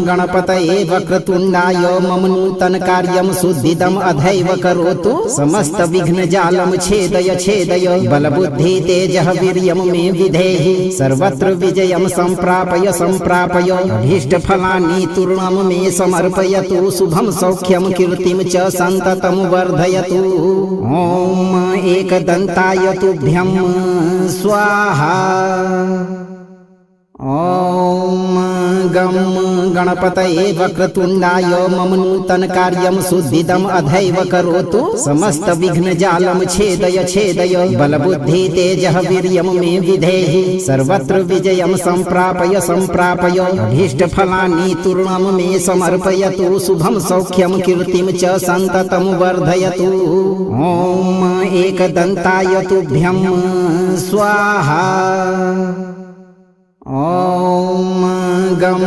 गणपतये वक्रतुण्डाय मम नूतन कार्यं सुद्धिदम् अधैव करोतु समस्त विघ्न जालं छेदय छेदय बलबुद्धि तेजः वीर्यं मे विधेहि सर्वत्र विजयं सम्प्रापय सम्प्रापय अभीष्ट फलानि तूर्णं मे समर्पयतु शुभं सौख्यं कीर्तिं च सन्ततं वर्धयतु। ॐ एकदन्ताय तुभ्यं स्वाहा। ॐ गं गणपतये वक्रतुण्डाय मम नूतन कार्यं सुद्धिदम् अधैव करोतु समस्त विघ्न जालं छेदय छेदय बलबुद्धि तेजः वीर्यं मे विधेहि सर्वत्र विजयं सम्प्रापय सम्प्रापय अभीष्ट फलानि तूर्णं मे समर्पयतु शुभं सौख्यं कीर्तिं च सन्ततं वर्धयतु। ॐ एकदन्ताय तुभ्यं स्वाहा। ॐ गं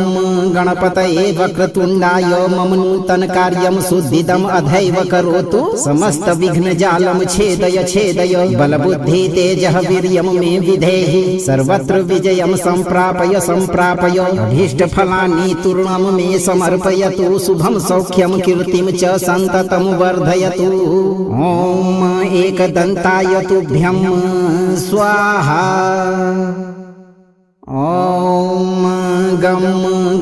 गणपतये वक्रतुण्डाय मम नूतन कार्यं सुद्धिदम् अधैव करोतु समस्त विघ्न जालं छेदय छेदय बलबुद्धि तेजः वीर्यं मे विधेहि सर्वत्र विजयं सम्प्रापय सम्प्रापय अभीष्ट फलानि तूर्णं मे समर्पयतु शुभं सौख्यं कीर्तिं च सन्ततं वर्धयतु। ॐ एकदन्ताय तुभ्यं स्वाहा। ॐ गं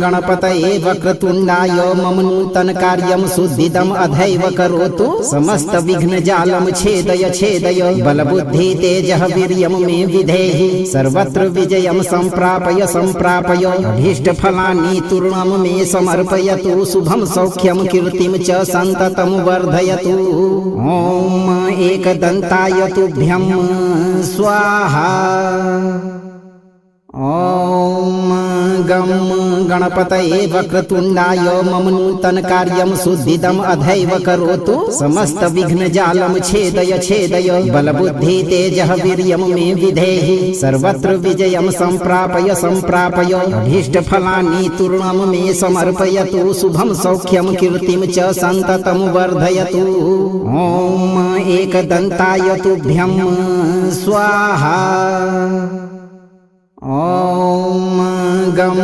गणपतये वक्रतुण्डाय मम नूतन कार्यं सुद्धिदम् अधैव करोतु समस्त विघ्न जालं छेदय छेदय बलबुद्धि तेजः वीर्यं मे विधेहि सर्वत्र विजयं सम्प्रापय सम्प्रापय अभीष्ट फलानि तूर्णं मे समर्पयतु शुभं सौख्यं कीर्तिं च सन्ततं वर्धयतु। ॐ एकदन्ताय तुभ्यं स्वाहा। ॐ गं गणपतये वक्रतुण्डाय मम नूतन कार्यं सुद्धिदम् अधैव करोतु समस्त विघ्न जालं छेदय छेदय बलबुद्धि तेजः वीर्यं मे विधेहि सर्वत्र विजयं सम्प्रापय सम्प्रापय अभीष्ट फलानि तूर्णं मे समर्पयतु शुभं सौख्यं कीर्तिं च सन्ततं वर्धयतु। ॐ एकदन्ताय तुभ्यं स्वाहा। ॐ गं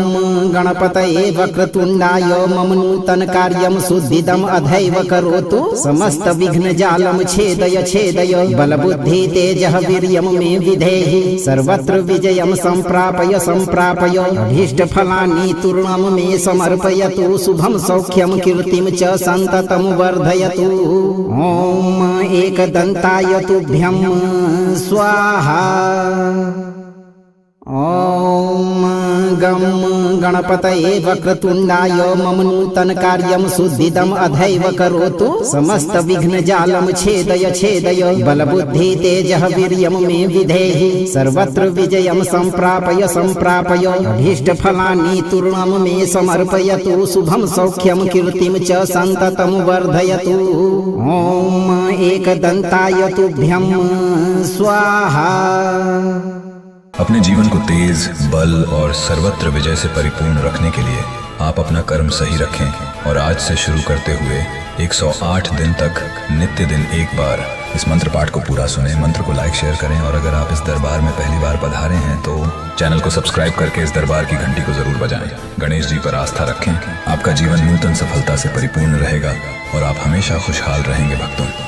गणपतये वक्रतुण्डाय मम नूतन कार्यं सुद्धिदम् अधैव करोतु समस्त विघ्न जालं छेदय छेदय बलबुद्धि तेजः वीर्यं मे विधेहि सर्वत्र विजयं सम्प्रापय सम्प्रापय अभीष्ट फलानि तूर्णं मे समर्पयतु शुभं सौख्यं कीर्तिं च सन्ततं वर्धयतु। ॐ एकदन्ताय तुभ्यं स्वाहा। ॐ गं गणपतये वक्रतुण्डाय मम नूतन कार्यं सुद्धिदम् अधैव करोतु समस्त विघ्न जालं छेदय छेदय बलबुद्धि तेजः वीर्यं मे विधेहि सर्वत्र विजयं सम्प्रापय सम्प्रापय अभीष्ट फलानि तूर्णं मे समर्पयतु शुभं सौख्यं कीर्तिं च सन्ततं वर्धयतु। ॐ एकदन्ताय तुभ्यं स्वाहा। अपने जीवन को तेज, बल और सर्वत्र विजय से परिपूर्ण रखने के लिए आप अपना कर्म सही रखें और आज से शुरू करते हुए 108 दिन तक नित्य दिन एक बार इस मंत्र पाठ को पूरा सुने। मंत्र को लाइक शेयर करें और अगर आप इस दरबार में पहली बार पधारे हैं तो चैनल को सब्सक्राइब करके इस दरबार की घंटी को जरूर बजाएं। गणेश जी पर आस्था रखें, आपका जीवन नूतन सफलता से परिपूर्ण रहेगा और आप हमेशा खुशहाल रहेंगे भक्तों।